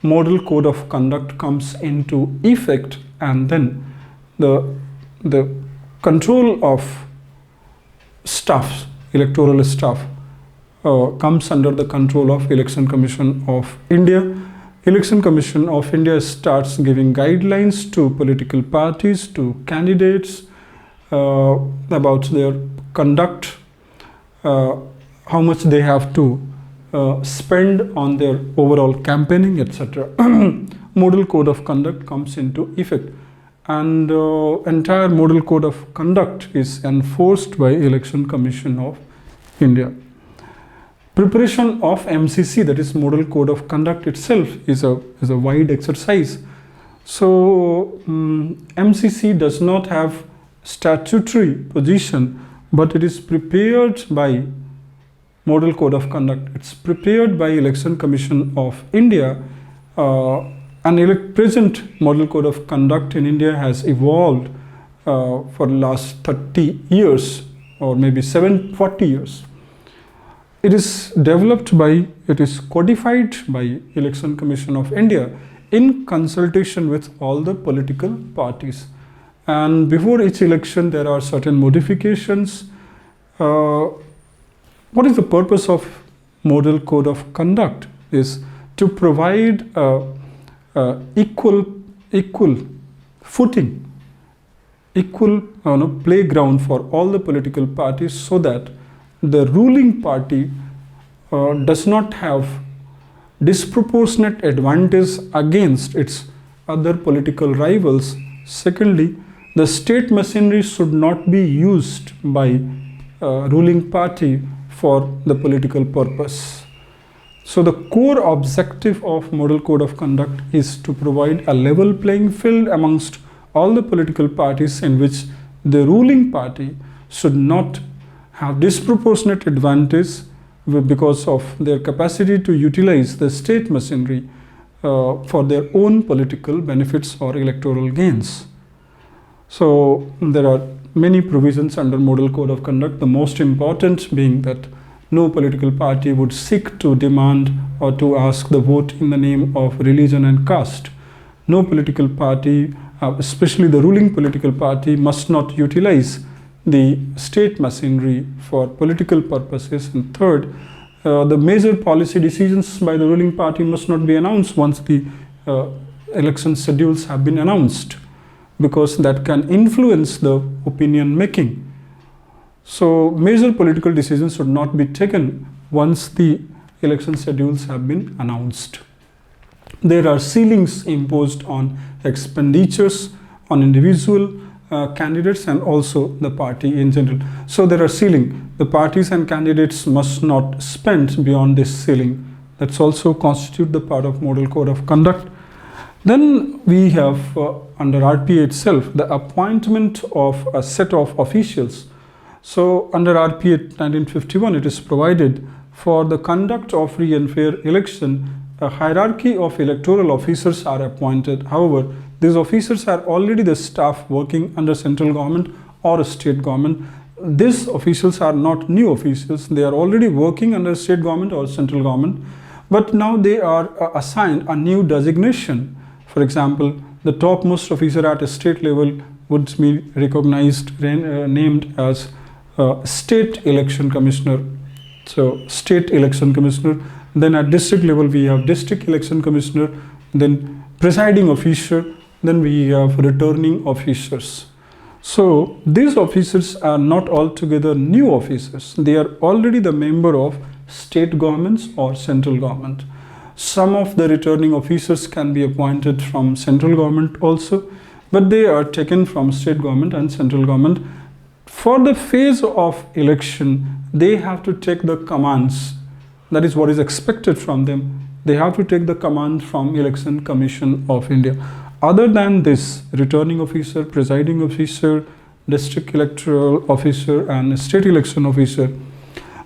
Model Code of Conduct comes into effect, and then the control of staff, electoral staff, comes under the control of Election Commission of India. Election Commission of India starts giving guidelines to political parties, to candidates, about their conduct, how much they have to spend on their overall campaigning, etc. Model Code of Conduct comes into effect, and entire Model Code of Conduct is enforced by Election Commission of India. Preparation of MCC, that is Model Code of Conduct itself, is a wide exercise. So MCC does not have statutory position, but it is prepared by Model Code of Conduct. It's prepared by Election Commission of India. And present Model Code of Conduct in India has evolved for the last 30 years or maybe 40 years. It is developed by, it is codified by Election Commission of India in consultation with all the political parties. And before each election, there are certain modifications. What is the purpose of Model Code of Conduct? Is to provide equal footing, equal playground for all the political parties, so that the ruling party does not have disproportionate advantage against its other political rivals. Secondly, the state machinery should not be used by ruling party for the political purpose. So the core objective of Model Code of Conduct is to provide a level playing field amongst all the political parties, in which the ruling party should not have disproportionate advantage because of their capacity to utilize the state machinery for their own political benefits or electoral gains. So there are many provisions under Model Code of Conduct, the most important being that no political party would seek to demand or to ask the vote in the name of religion and caste. No political party, especially the ruling political party, must not utilize the state machinery for political purposes. And third, the major policy decisions by the ruling party must not be announced once the election schedules have been announced, because that can influence the opinion making. So major political decisions should not be taken once the election schedules have been announced. There are ceilings imposed on expenditures on individual candidates and also the party in general. So there are ceiling. The parties and candidates must not spend beyond this ceiling. That's also constitute the part of Model Code of Conduct. Then we have under RPA itself the appointment of a set of officials. So under RPA 1951, it is provided for the conduct of free and fair election, a hierarchy of electoral officers are appointed. However, these officers are already the staff working under central government or state government. These officials are not new officials. They are already working under state government or central government, but now they are assigned a new designation. For example, the topmost officer at a state level would be recognized, named as State Election Commissioner. So State Election Commissioner. Then at district level we have District Election Commissioner, then Presiding Officer, then we have Returning Officers. So these officers are not altogether new officers. They are already the member of state governments or central government. Some of the returning officers can be appointed from central government also, but they are taken from state government and central government. For the phase of election, they have to take the commands. That is what is expected from them. they have to take the command from Election Commission of India. Other than this, returning officer, presiding officer, district electoral officer and state election officer,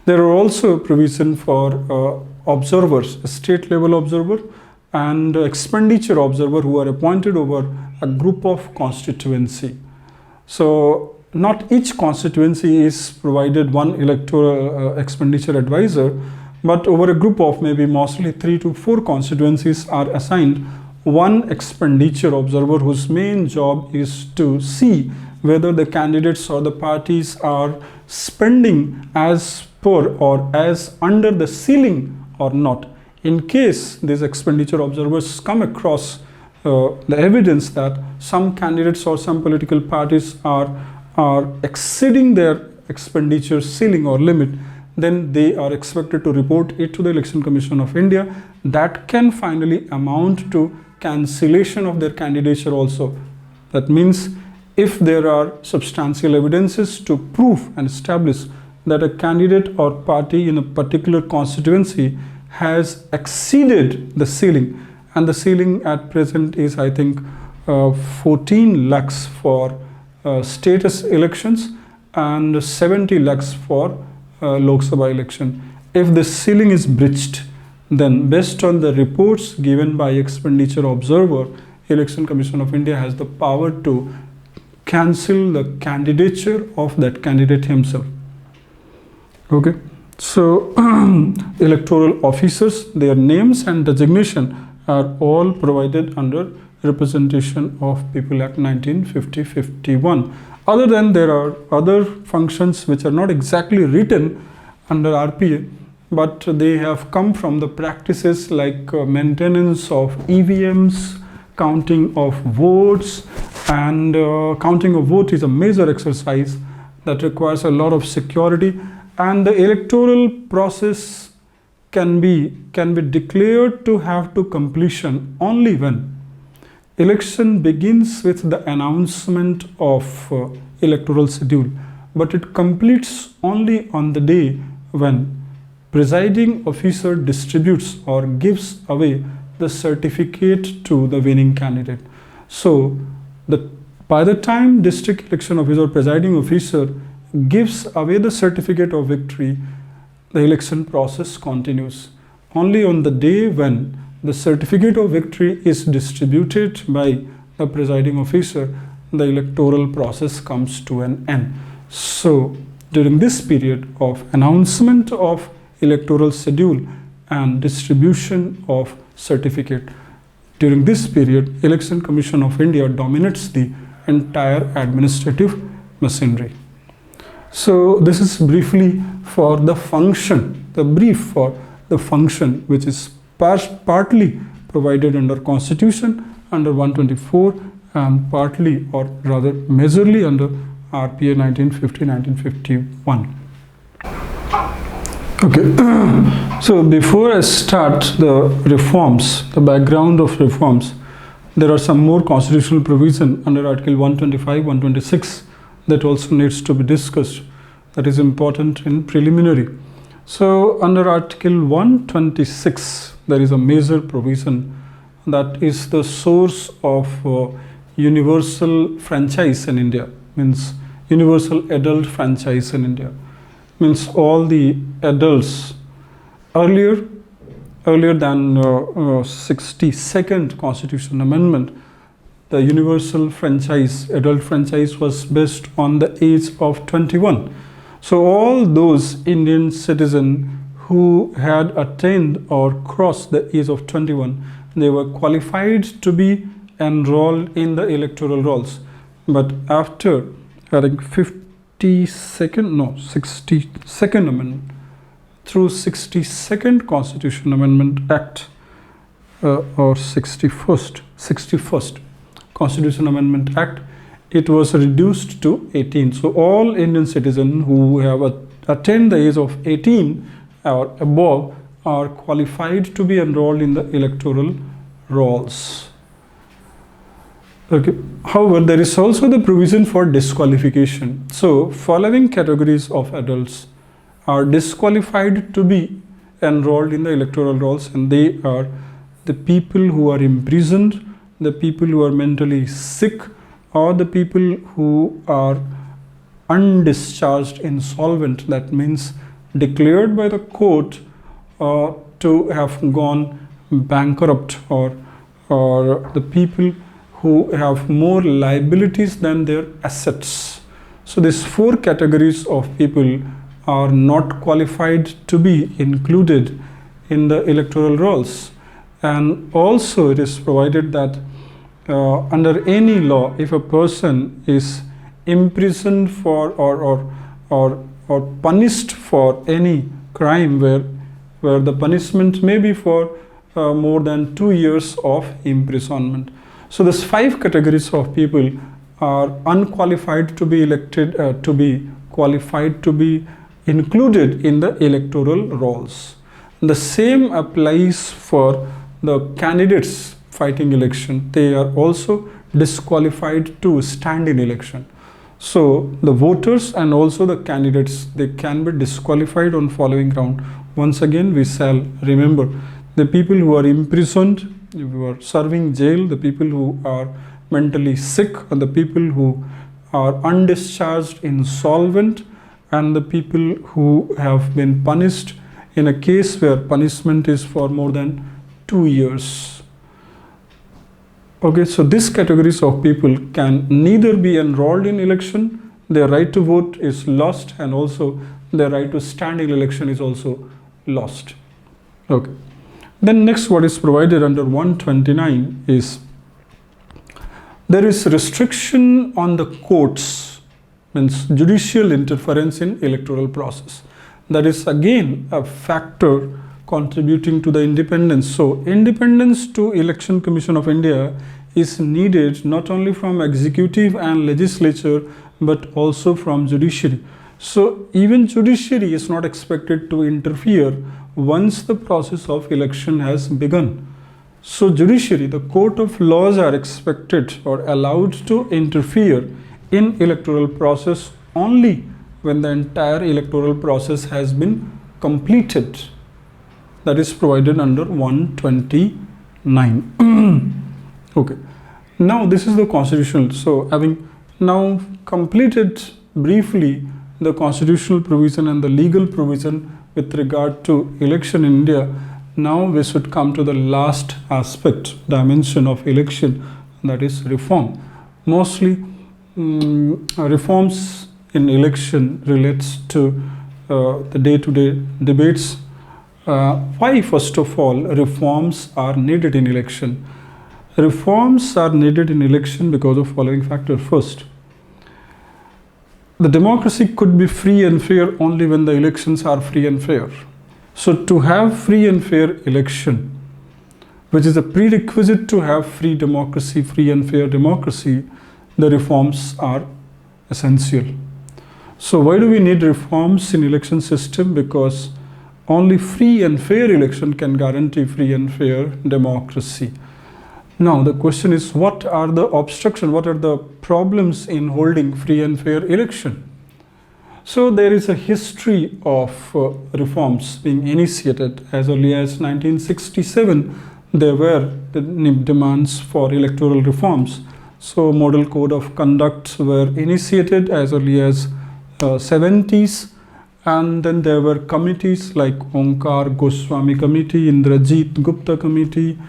there are also provision for observers, a state level observer and expenditure observer who are appointed over a group of constituency. So not each constituency is provided one electoral expenditure advisor, but over a group of maybe mostly 3 to 4 constituencies are assigned one expenditure observer whose main job is to see whether the candidates or the parties are spending as per or as under the ceiling or not. In case these expenditure observers come across the evidence that some candidates or some political parties are exceeding their expenditure ceiling or limit, then they are expected to report it to the Election Commission of India. That can finally amount to cancellation of their candidature also. That means if there are substantial evidences to prove and establish that a candidate or party in a particular constituency has exceeded the ceiling, and the ceiling at present is I think 14 lakhs for status elections and 70 lakhs for Lok Sabha election. If the ceiling is breached, then based on the reports given by expenditure observer, Election Commission of India has the power to cancel the candidature of that candidate himself. Okay, so electoral officers, their names and designation are all provided under Representation of People Act 1950-51. Other than there are other functions which are not exactly written under RPA, but they have come from the practices like maintenance of EVMs, counting of votes, and counting of vote is a major exercise that requires a lot of security, and the electoral process can be declared to have to completion only when election begins with the announcement of electoral schedule, but it completes only on the day when presiding officer distributes or gives away the certificate to the winning candidate. So by the time district election officer or presiding officer gives away the certificate of victory, the election process continues. Only on the day when the certificate of victory is distributed by the presiding officer, the electoral process comes to an end. So during this period of announcement of electoral schedule and distribution of certificate, during this period, Election Commission of India dominates the entire administrative machinery. So this is briefly for the function, the brief for the function which is partly provided under Constitution under 124 and partly or rather majorly under RPA 1950-1951. Okay, so before I start the reforms, the background of reforms, there are some more constitutional provision under Article 125, 126 that also needs to be discussed, that is important in preliminary. So under Article 126, there is a major provision that is the source of universal franchise in India, means universal adult franchise in India. Means all the adults earlier than 62nd Constitution Amendment, the universal franchise, adult franchise was based on the age of 21. So all those Indian citizens who had attained or crossed the age of 21, they were qualified to be enrolled in the electoral rolls. But after, I think 62nd Amendment, through 62nd Constitution Amendment Act or 61st Constitution Amendment Act, it was reduced to 18. So all Indian citizens who have attained the age of 18 or above are qualified to be enrolled in the electoral rolls. Okay. However, there is also the provision for disqualification. So following categories of adults are disqualified to be enrolled in the electoral rolls, and they are the people who are imprisoned, the people who are mentally sick, or the people who are undischarged insolvent. That means declared by the court to have gone bankrupt, or the people who have more liabilities than their assets. So these 4 categories of people are not qualified to be included in the electoral rolls. And also it is provided that under any law, if a person is imprisoned for or punished for any crime where the punishment may be for more than 2 years of imprisonment. So these 5 categories of people are unqualified to be elected, to be qualified to be included in the electoral rolls. The same applies for the candidates fighting election. They are also disqualified to stand in election. So the voters and also the candidates, they can be disqualified on following ground. Once again, we shall remember the people who are imprisoned, who are serving jail, the people who are mentally sick, and the people who are undischarged insolvent, and the people who have been punished in a case where punishment is for more than 2 years. Okay, so these categories of people can neither be enrolled in election, their right to vote is lost, and also their right to stand in election is also lost. Okay. Then next, what is provided under 129 is there is restriction on the courts, means judicial interference in electoral process. That is again a factor contributing to the independence. So independence to Election Commission of India is needed not only from executive and legislature but also from judiciary. So even judiciary is not expected to interfere once the process of election has begun. So judiciary, the court of laws, are expected or allowed to interfere in electoral process only when the entire electoral process has been completed. That is provided under 129. Okay. Now this is the constitutional. So having now completed briefly the constitutional provision and the legal provision with regard to election in India, now we should come to the last aspect, dimension of election, that is reform. Mostly reforms in election relates to the day-to-day debates. Why, first of all, reforms are needed in election? Reforms are needed in election because of following factors. First, the democracy could be free and fair only when the elections are free and fair. So to have free and fair election, which is a prerequisite to have free democracy, free and fair democracy, the reforms are essential. So why do we need reforms in election system? Because only free and fair election can guarantee free and fair democracy. Now the question is, what are the obstructions, what are the problems in holding free and fair election? So there is a history of reforms being initiated. As early as 1967, there were the demands for electoral reforms. So model code of conduct were initiated as early as 70s, and then there were committees like Onkar Goswami Committee, Indrajit Gupta Committee,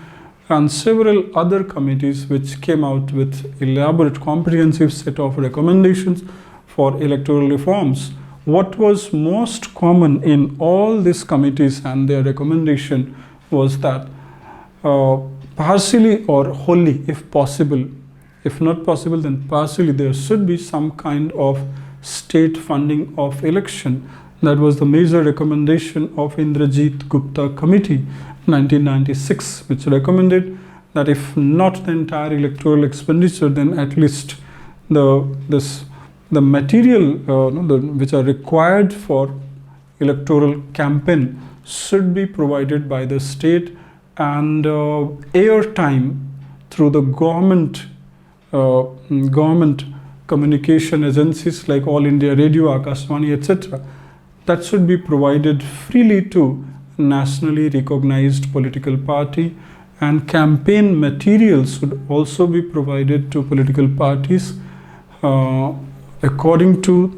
and several other committees which came out with elaborate comprehensive set of recommendations for electoral reforms. What was most common in all these committees and their recommendation was that partially or wholly, if possible, if not possible then partially, there should be some kind of state funding of election. That was the major recommendation of Indrajit Gupta Committee 1996, which recommended that if not the entire electoral expenditure, then at least the material which are required for electoral campaign should be provided by the state, and airtime through the government communication agencies like All India Radio, Akashvani, etc., that should be provided freely to nationally recognized political party, and campaign materials should also be provided to political parties according to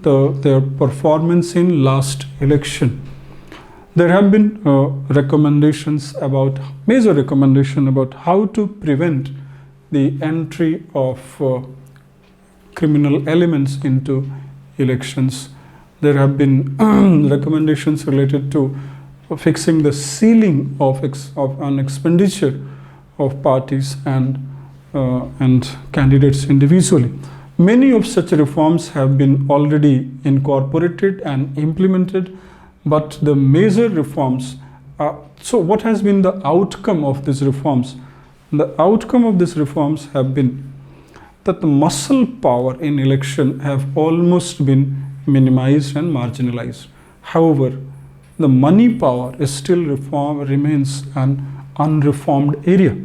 their performance in last election. There have been major recommendations about how to prevent the entry of criminal elements into elections. There have been recommendations related to fixing the ceiling of an expenditure of parties and candidates individually. Many of such reforms have been already incorporated and implemented, but the major reforms so what has been the outcome of these reforms? The outcome of these reforms have been that the muscle power in election have almost been minimized and marginalized. However, the money power is still remains an unreformed area.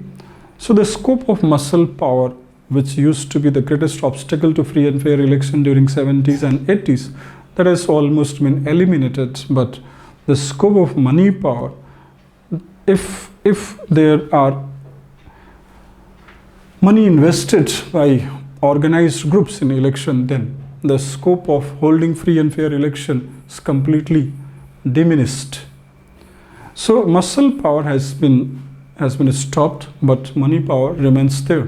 So the scope of muscle power, which used to be the greatest obstacle to free and fair election during 70s and 80s, that has almost been eliminated. But the scope of money power, if there are money invested by organized groups in election, then the scope of holding free and fair election is completely diminished. So muscle power has been stopped, but money power remains there.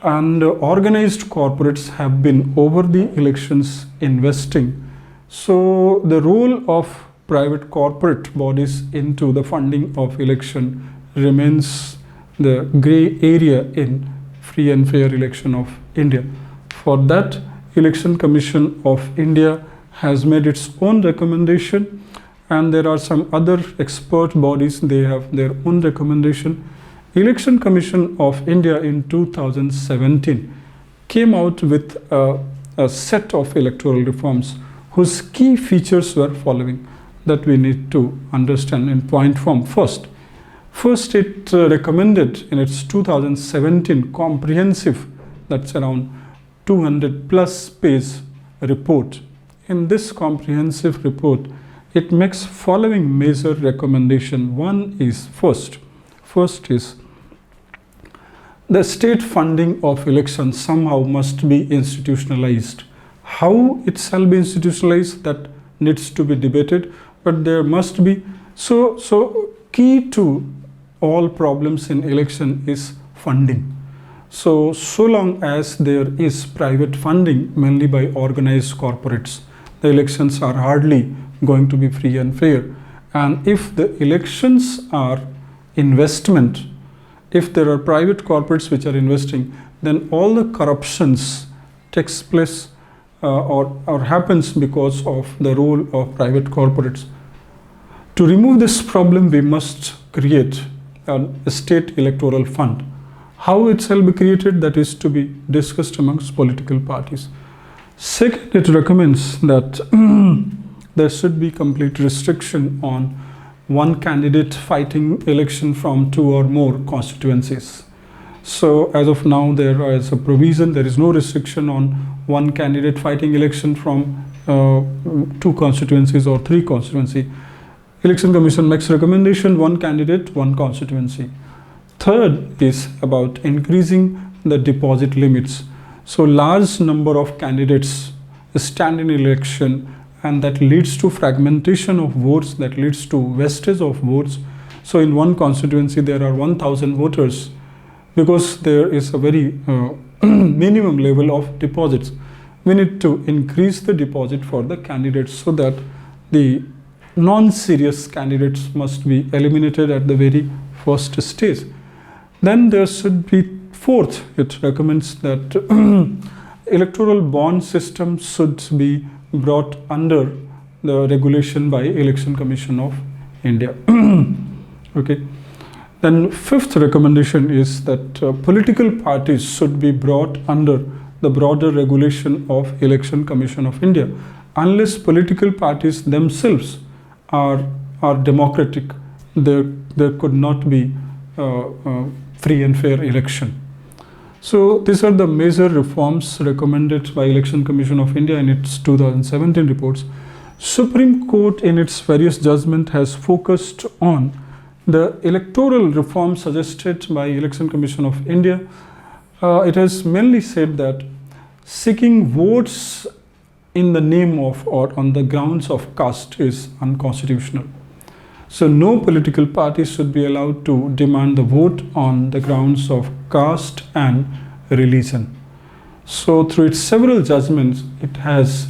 And organized corporates have been over the elections investing. So the role of private corporate bodies into the funding of election remains the gray area in free and fair election of India. For that, Election Commission of India has made its own recommendation, and there are some other expert bodies, they have their own recommendation. Election Commission of India in 2017 came out with a set of electoral reforms whose key features were following that we need to understand in point form. First, it recommended in its 2017 comprehensive, that's around 200 plus page report. In this comprehensive report, it makes following major recommendation. One is first is the state funding of elections somehow must be institutionalized. How it shall be institutionalized, that needs to be debated, but there must be. So key to all problems in election is funding. So long as there is private funding, mainly by organized corporates, the elections are hardly going to be free and fair. And if the elections are investment, if there are private corporates which are investing, then all the corruptions takes place or happens because of the role of private corporates. To remove this problem, we must create a state electoral fund. How it shall be created, that is to be discussed amongst political parties. Second, it recommends that there should be complete restriction on one candidate fighting election from 2 or more constituencies. So as of now, there is a provision, there is no restriction on one candidate fighting election from 2 constituencies or 3 constituencies. Election Commission makes recommendation, one candidate, one constituency. Third is about increasing the deposit limits. So large number of candidates stand in election, and that leads to fragmentation of votes, that leads to wastage of votes. So in one constituency, there are 1,000 voters because there is a very minimum level of deposits. We need to increase the deposit for the candidates so that the non-serious candidates must be eliminated at the very first stage. Then there should be fourth, it recommends that electoral bond system should be brought under the regulation by Election Commission of India. Okay. Then fifth recommendation is that political parties should be brought under the broader regulation of Election Commission of India. Unless political parties themselves are democratic, there could not be free and fair election. So these are the major reforms recommended by Election Commission of India in its 2017 reports. Supreme Court in its various judgment has focused on the electoral reform suggested by Election Commission of India. It has mainly said that seeking votes in the name of or on the grounds of caste is unconstitutional. So no political party should be allowed to demand the vote on the grounds of caste and religion. So through its several judgments, it has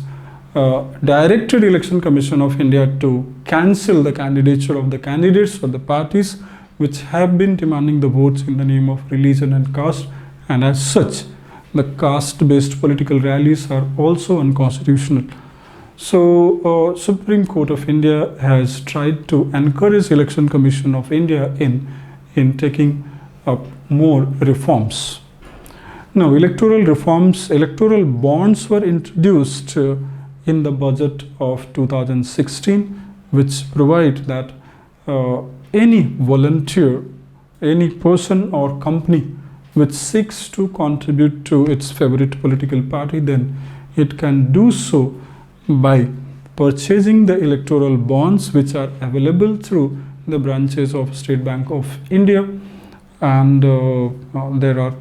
directed Election Commission of India to cancel the candidature of the candidates or the parties which have been demanding the votes in the name of religion and caste, and as such, the caste-based political rallies are also unconstitutional. So Supreme Court of India has tried to encourage Election Commission of India in taking up more reforms. Now, electoral reforms, electoral bonds were introduced in the budget of 2016, which provide that any volunteer, any person or company which seeks to contribute to its favorite political party, then it can do so by purchasing the electoral bonds which are available through the branches of State Bank of India, and there are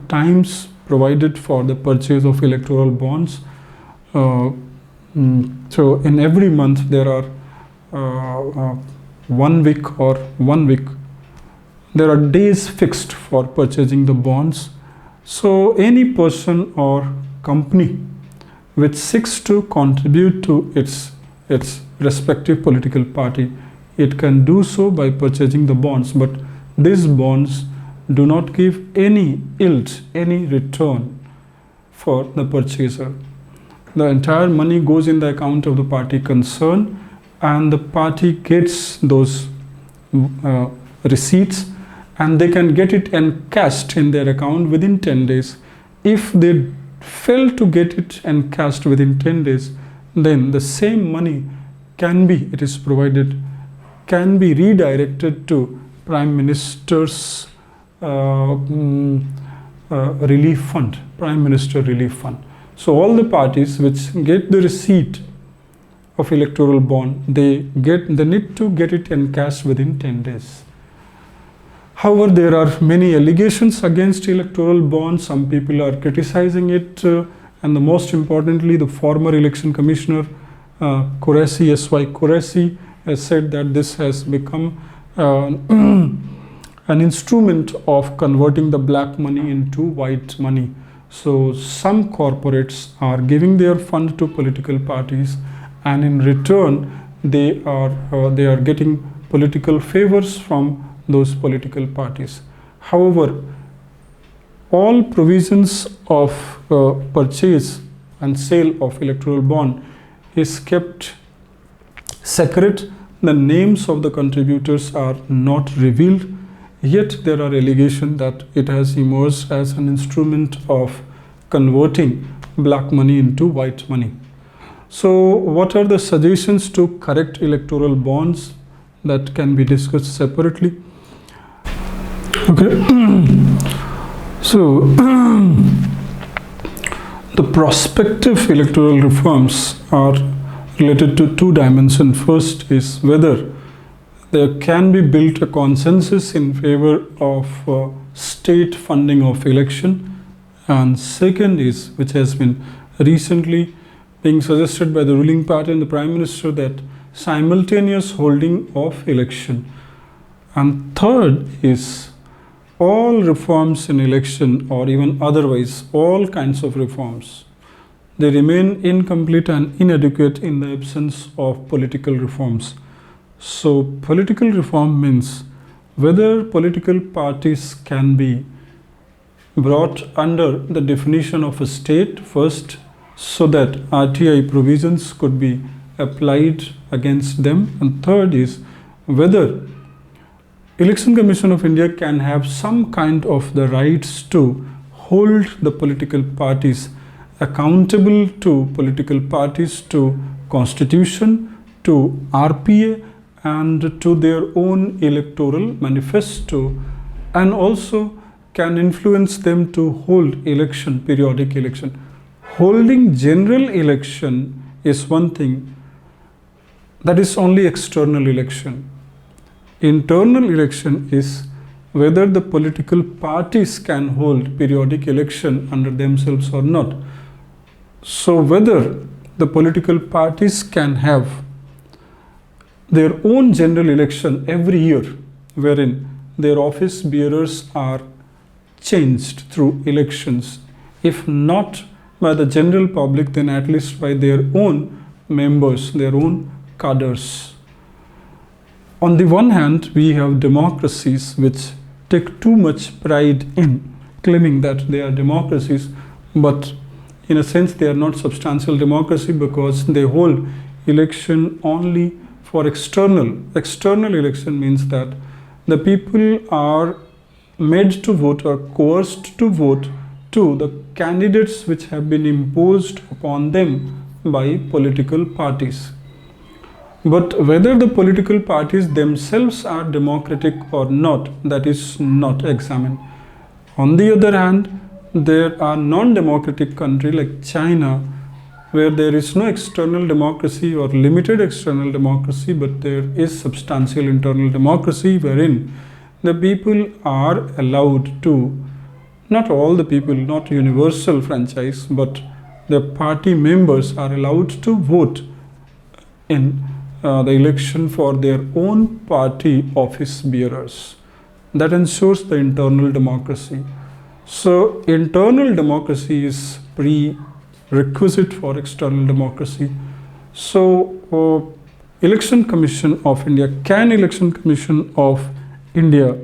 times provided for the purchase of electoral bonds. So in every month there are 1 week there are days fixed for purchasing the bonds. So any person or company which seeks to contribute to its respective political party, it can do so by purchasing the bonds, but these bonds do not give any yield, any return for the purchaser. The entire money goes in the account of the party concerned, and the party gets those receipts, and they can get it encashed in their account within 10 days. If they fail to get it encashed within 10 days, then the same money can be redirected to Prime Minister's relief fund, Prime Minister Relief Fund. So all the parties which get the receipt of electoral bond, they need to get it encashed within 10 days. However, there are many allegations against electoral bonds. Some people are criticizing it, and the most importantly, the former election commissioner Qureshi, SY Qureshi, has said that this has become an instrument of converting the black money into white money. So some corporates are giving their fund to political parties, and in return they are getting political favors from those political parties. However, all provisions of purchase and sale of electoral bond is kept secret. The names of the contributors are not revealed, yet there are allegations that it has emerged as an instrument of converting black money into white money. So what are the suggestions to correct electoral bonds? That can be discussed separately. Okay. So the prospective electoral reforms are related to two dimensions. First is whether there can be built a consensus in favor of state funding of election, and second is, which has been recently being suggested by the ruling party and the Prime Minister, that simultaneous holding of election, and third is all reforms in election, or even otherwise all kinds of reforms, they remain incomplete and inadequate in the absence of political reforms. So political reform means whether political parties can be brought under the definition of a state first, so that RTI provisions could be applied against them, and third is whether Election Commission of India can have some kind of the rights to hold the political parties accountable, to political parties, to Constitution, to RPA, and to their own electoral manifesto, and also can influence them to hold election, periodic election. Holding general election is one thing, that is only external election. Internal election is whether the political parties can hold periodic election under themselves or not. So whether the political parties can have their own general election every year, wherein their office bearers are changed through elections, if not by the general public, then at least by their own members, their own cadres. On the one hand, we have democracies which take too much pride in claiming that they are democracies, but in a sense they are not substantial democracy because they hold election only for external. External election means that the people are made to vote or coerced to vote to the candidates which have been imposed upon them by political parties. But whether the political parties themselves are democratic or not, that is not examined. On the other hand, there are non-democratic countries like China, where there is no external democracy or limited external democracy, but there is substantial internal democracy, wherein the people are allowed to, not all the people, not universal franchise, but the party members are allowed to vote in the election for their own party office bearers. That ensures the internal democracy. So internal democracy is prerequisite for external democracy. So Election Commission of India, can Election Commission of India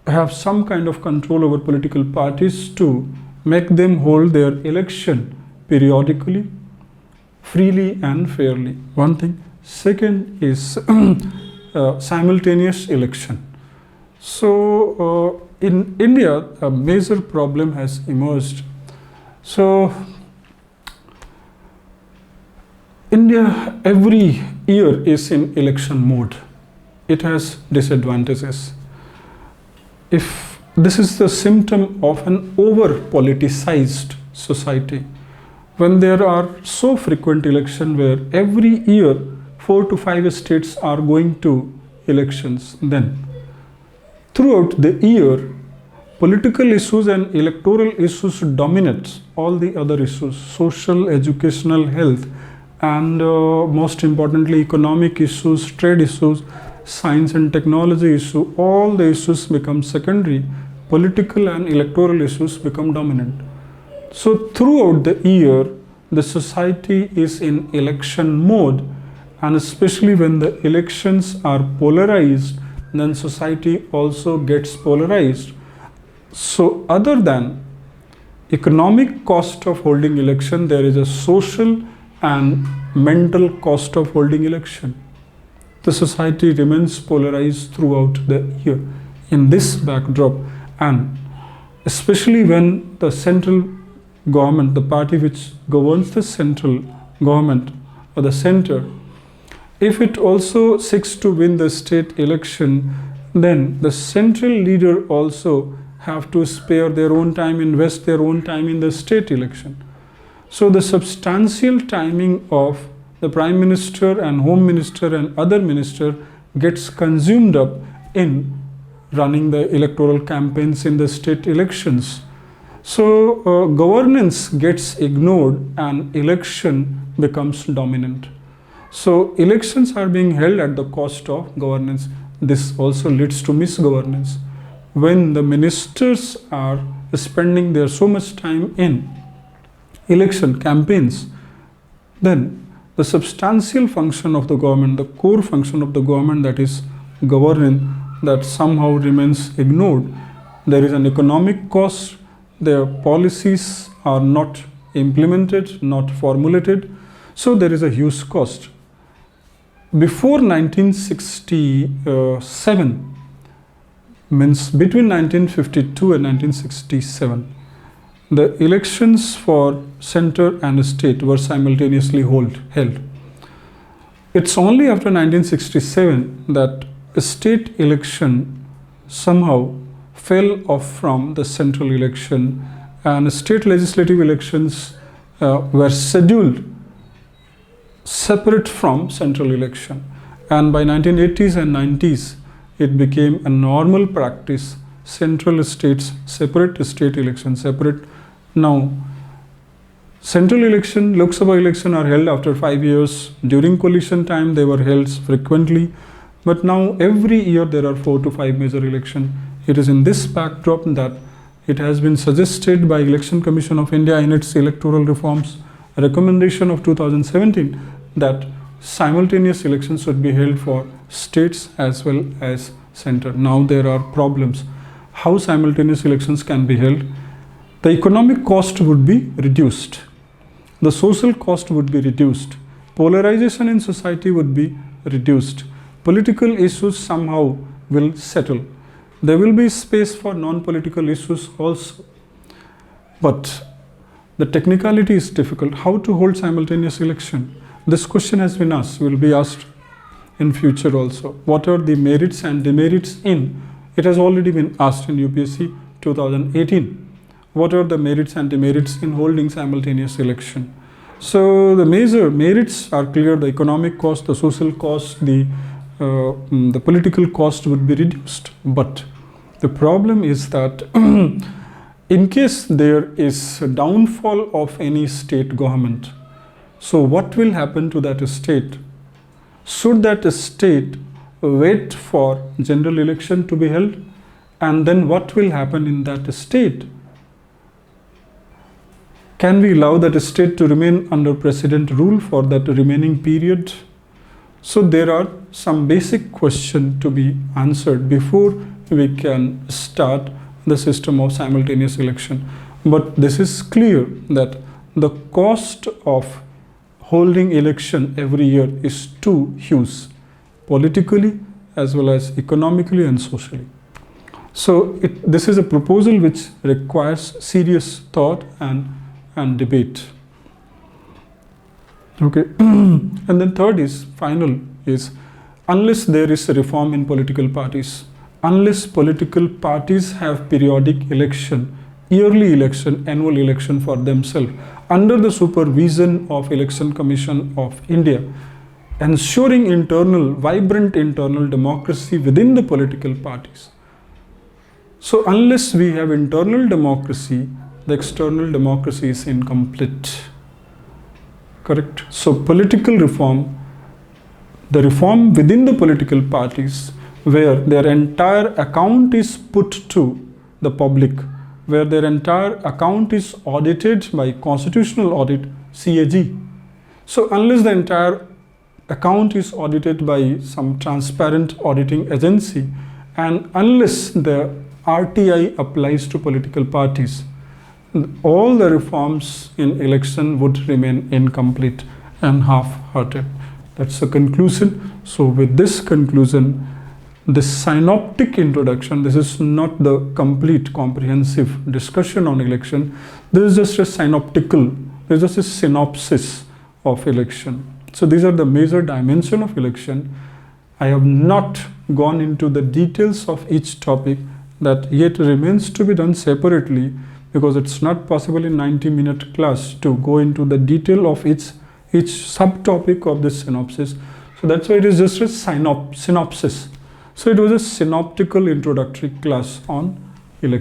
have some kind of control over political parties to make them hold their election periodically, freely and fairly? One thing. Second is simultaneous election. So in India, a major problem has emerged. So India every year is in election mode. It has disadvantages. If this is the symptom of an over-politicized society, when there are so frequent elections where every year 4 to 5 states are going to elections, then throughout the year, political issues and electoral issues dominate all the other issues, social, educational, health, and most importantly, economic issues, trade issues, science and technology issue. All the issues become secondary. Political and electoral issues become dominant. So throughout the year, the society is in election mode, and especially when the elections are polarized, then society also gets polarized. So other than economic cost of holding election, there is a social and mental cost of holding election. The society remains polarized throughout the year. In this backdrop, and especially when the central government, the party which governs the central government or the center, if it also seeks to win the state election, then the central leader also have to spare their own time, invest their own time in the state election. So the substantial timing of the Prime Minister and Home Minister and other minister gets consumed up in running the electoral campaigns in the state elections. So governance gets ignored and election becomes dominant. So elections are being held at the cost of governance. This also leads to misgovernance. When the ministers are spending their so much time in election campaigns, then the substantial function of the government, the core function of the government, that is governing, that somehow remains ignored. There is an economic cost. Their policies are not implemented, not formulated. So there is a huge cost. Before 1967, means between 1952 and 1967, the elections for center and state were simultaneously held. It's only after 1967 that a state election somehow fell off from the central election, and state legislative elections were scheduled separate from central election. And by 1980s and 90s, it became a normal practice. Central states, separate state elections, separate. Now, central election, Lok Sabha election are held after 5 years. During coalition time, they were held frequently. But now, every year, there are 4 to 5 major elections. It is in this backdrop that it has been suggested by Election Commission of India in its electoral reforms, a recommendation of 2017, that simultaneous elections should be held for states as well as center. Now there are problems. How simultaneous elections can be held? The economic cost would be reduced. The social cost would be reduced. Polarization in society would be reduced. Political issues somehow will settle. There will be space for non-political issues also. But the technicality is difficult. How to hold simultaneous election? This question has been asked, will be asked in future also. What are the merits and demerits in? It has already been asked in UPSC 2018. What are the merits and demerits in holding simultaneous election? So the major merits are clear. The economic cost, the social cost, the political cost would be reduced. But the problem is that in case there is a downfall of any state government, so what will happen to that state? Should that state wait for general election to be held? And then what will happen in that state? Can we allow that state to remain under president rule for that remaining period? So there are some basic questions to be answered before we can start the system of simultaneous election. But this is clear that the cost of holding election every year is too huge, politically as well as economically and socially. So this is a proposal which requires serious thought and debate. Okay, and then third is, final is, unless there is a reform in political parties, unless political parties have periodic election, yearly election, annual election for themselves, under the supervision of Election Commission of India, ensuring vibrant internal democracy within the political parties. So unless we have internal democracy, the external democracy is incomplete. Correct? So political reform, the reform within the political parties, where their entire account is put to the public, where their entire account is audited by constitutional audit, CAG. So unless the entire account is audited by some transparent auditing agency, and unless the RTI applies to political parties, all the reforms in election would remain incomplete and half-hearted. That's the conclusion. So with this conclusion, this synoptic introduction, this is not the complete comprehensive discussion on election. This is just a synoptical, this is just a synopsis of election. So these are the major dimensions of election. I have not gone into the details of each topic, that yet remains to be done separately, because it's not possible in 90-minute class to go into the detail of each subtopic of this synopsis. So that's why it is just a synopsis. So it was a synoptical introductory class on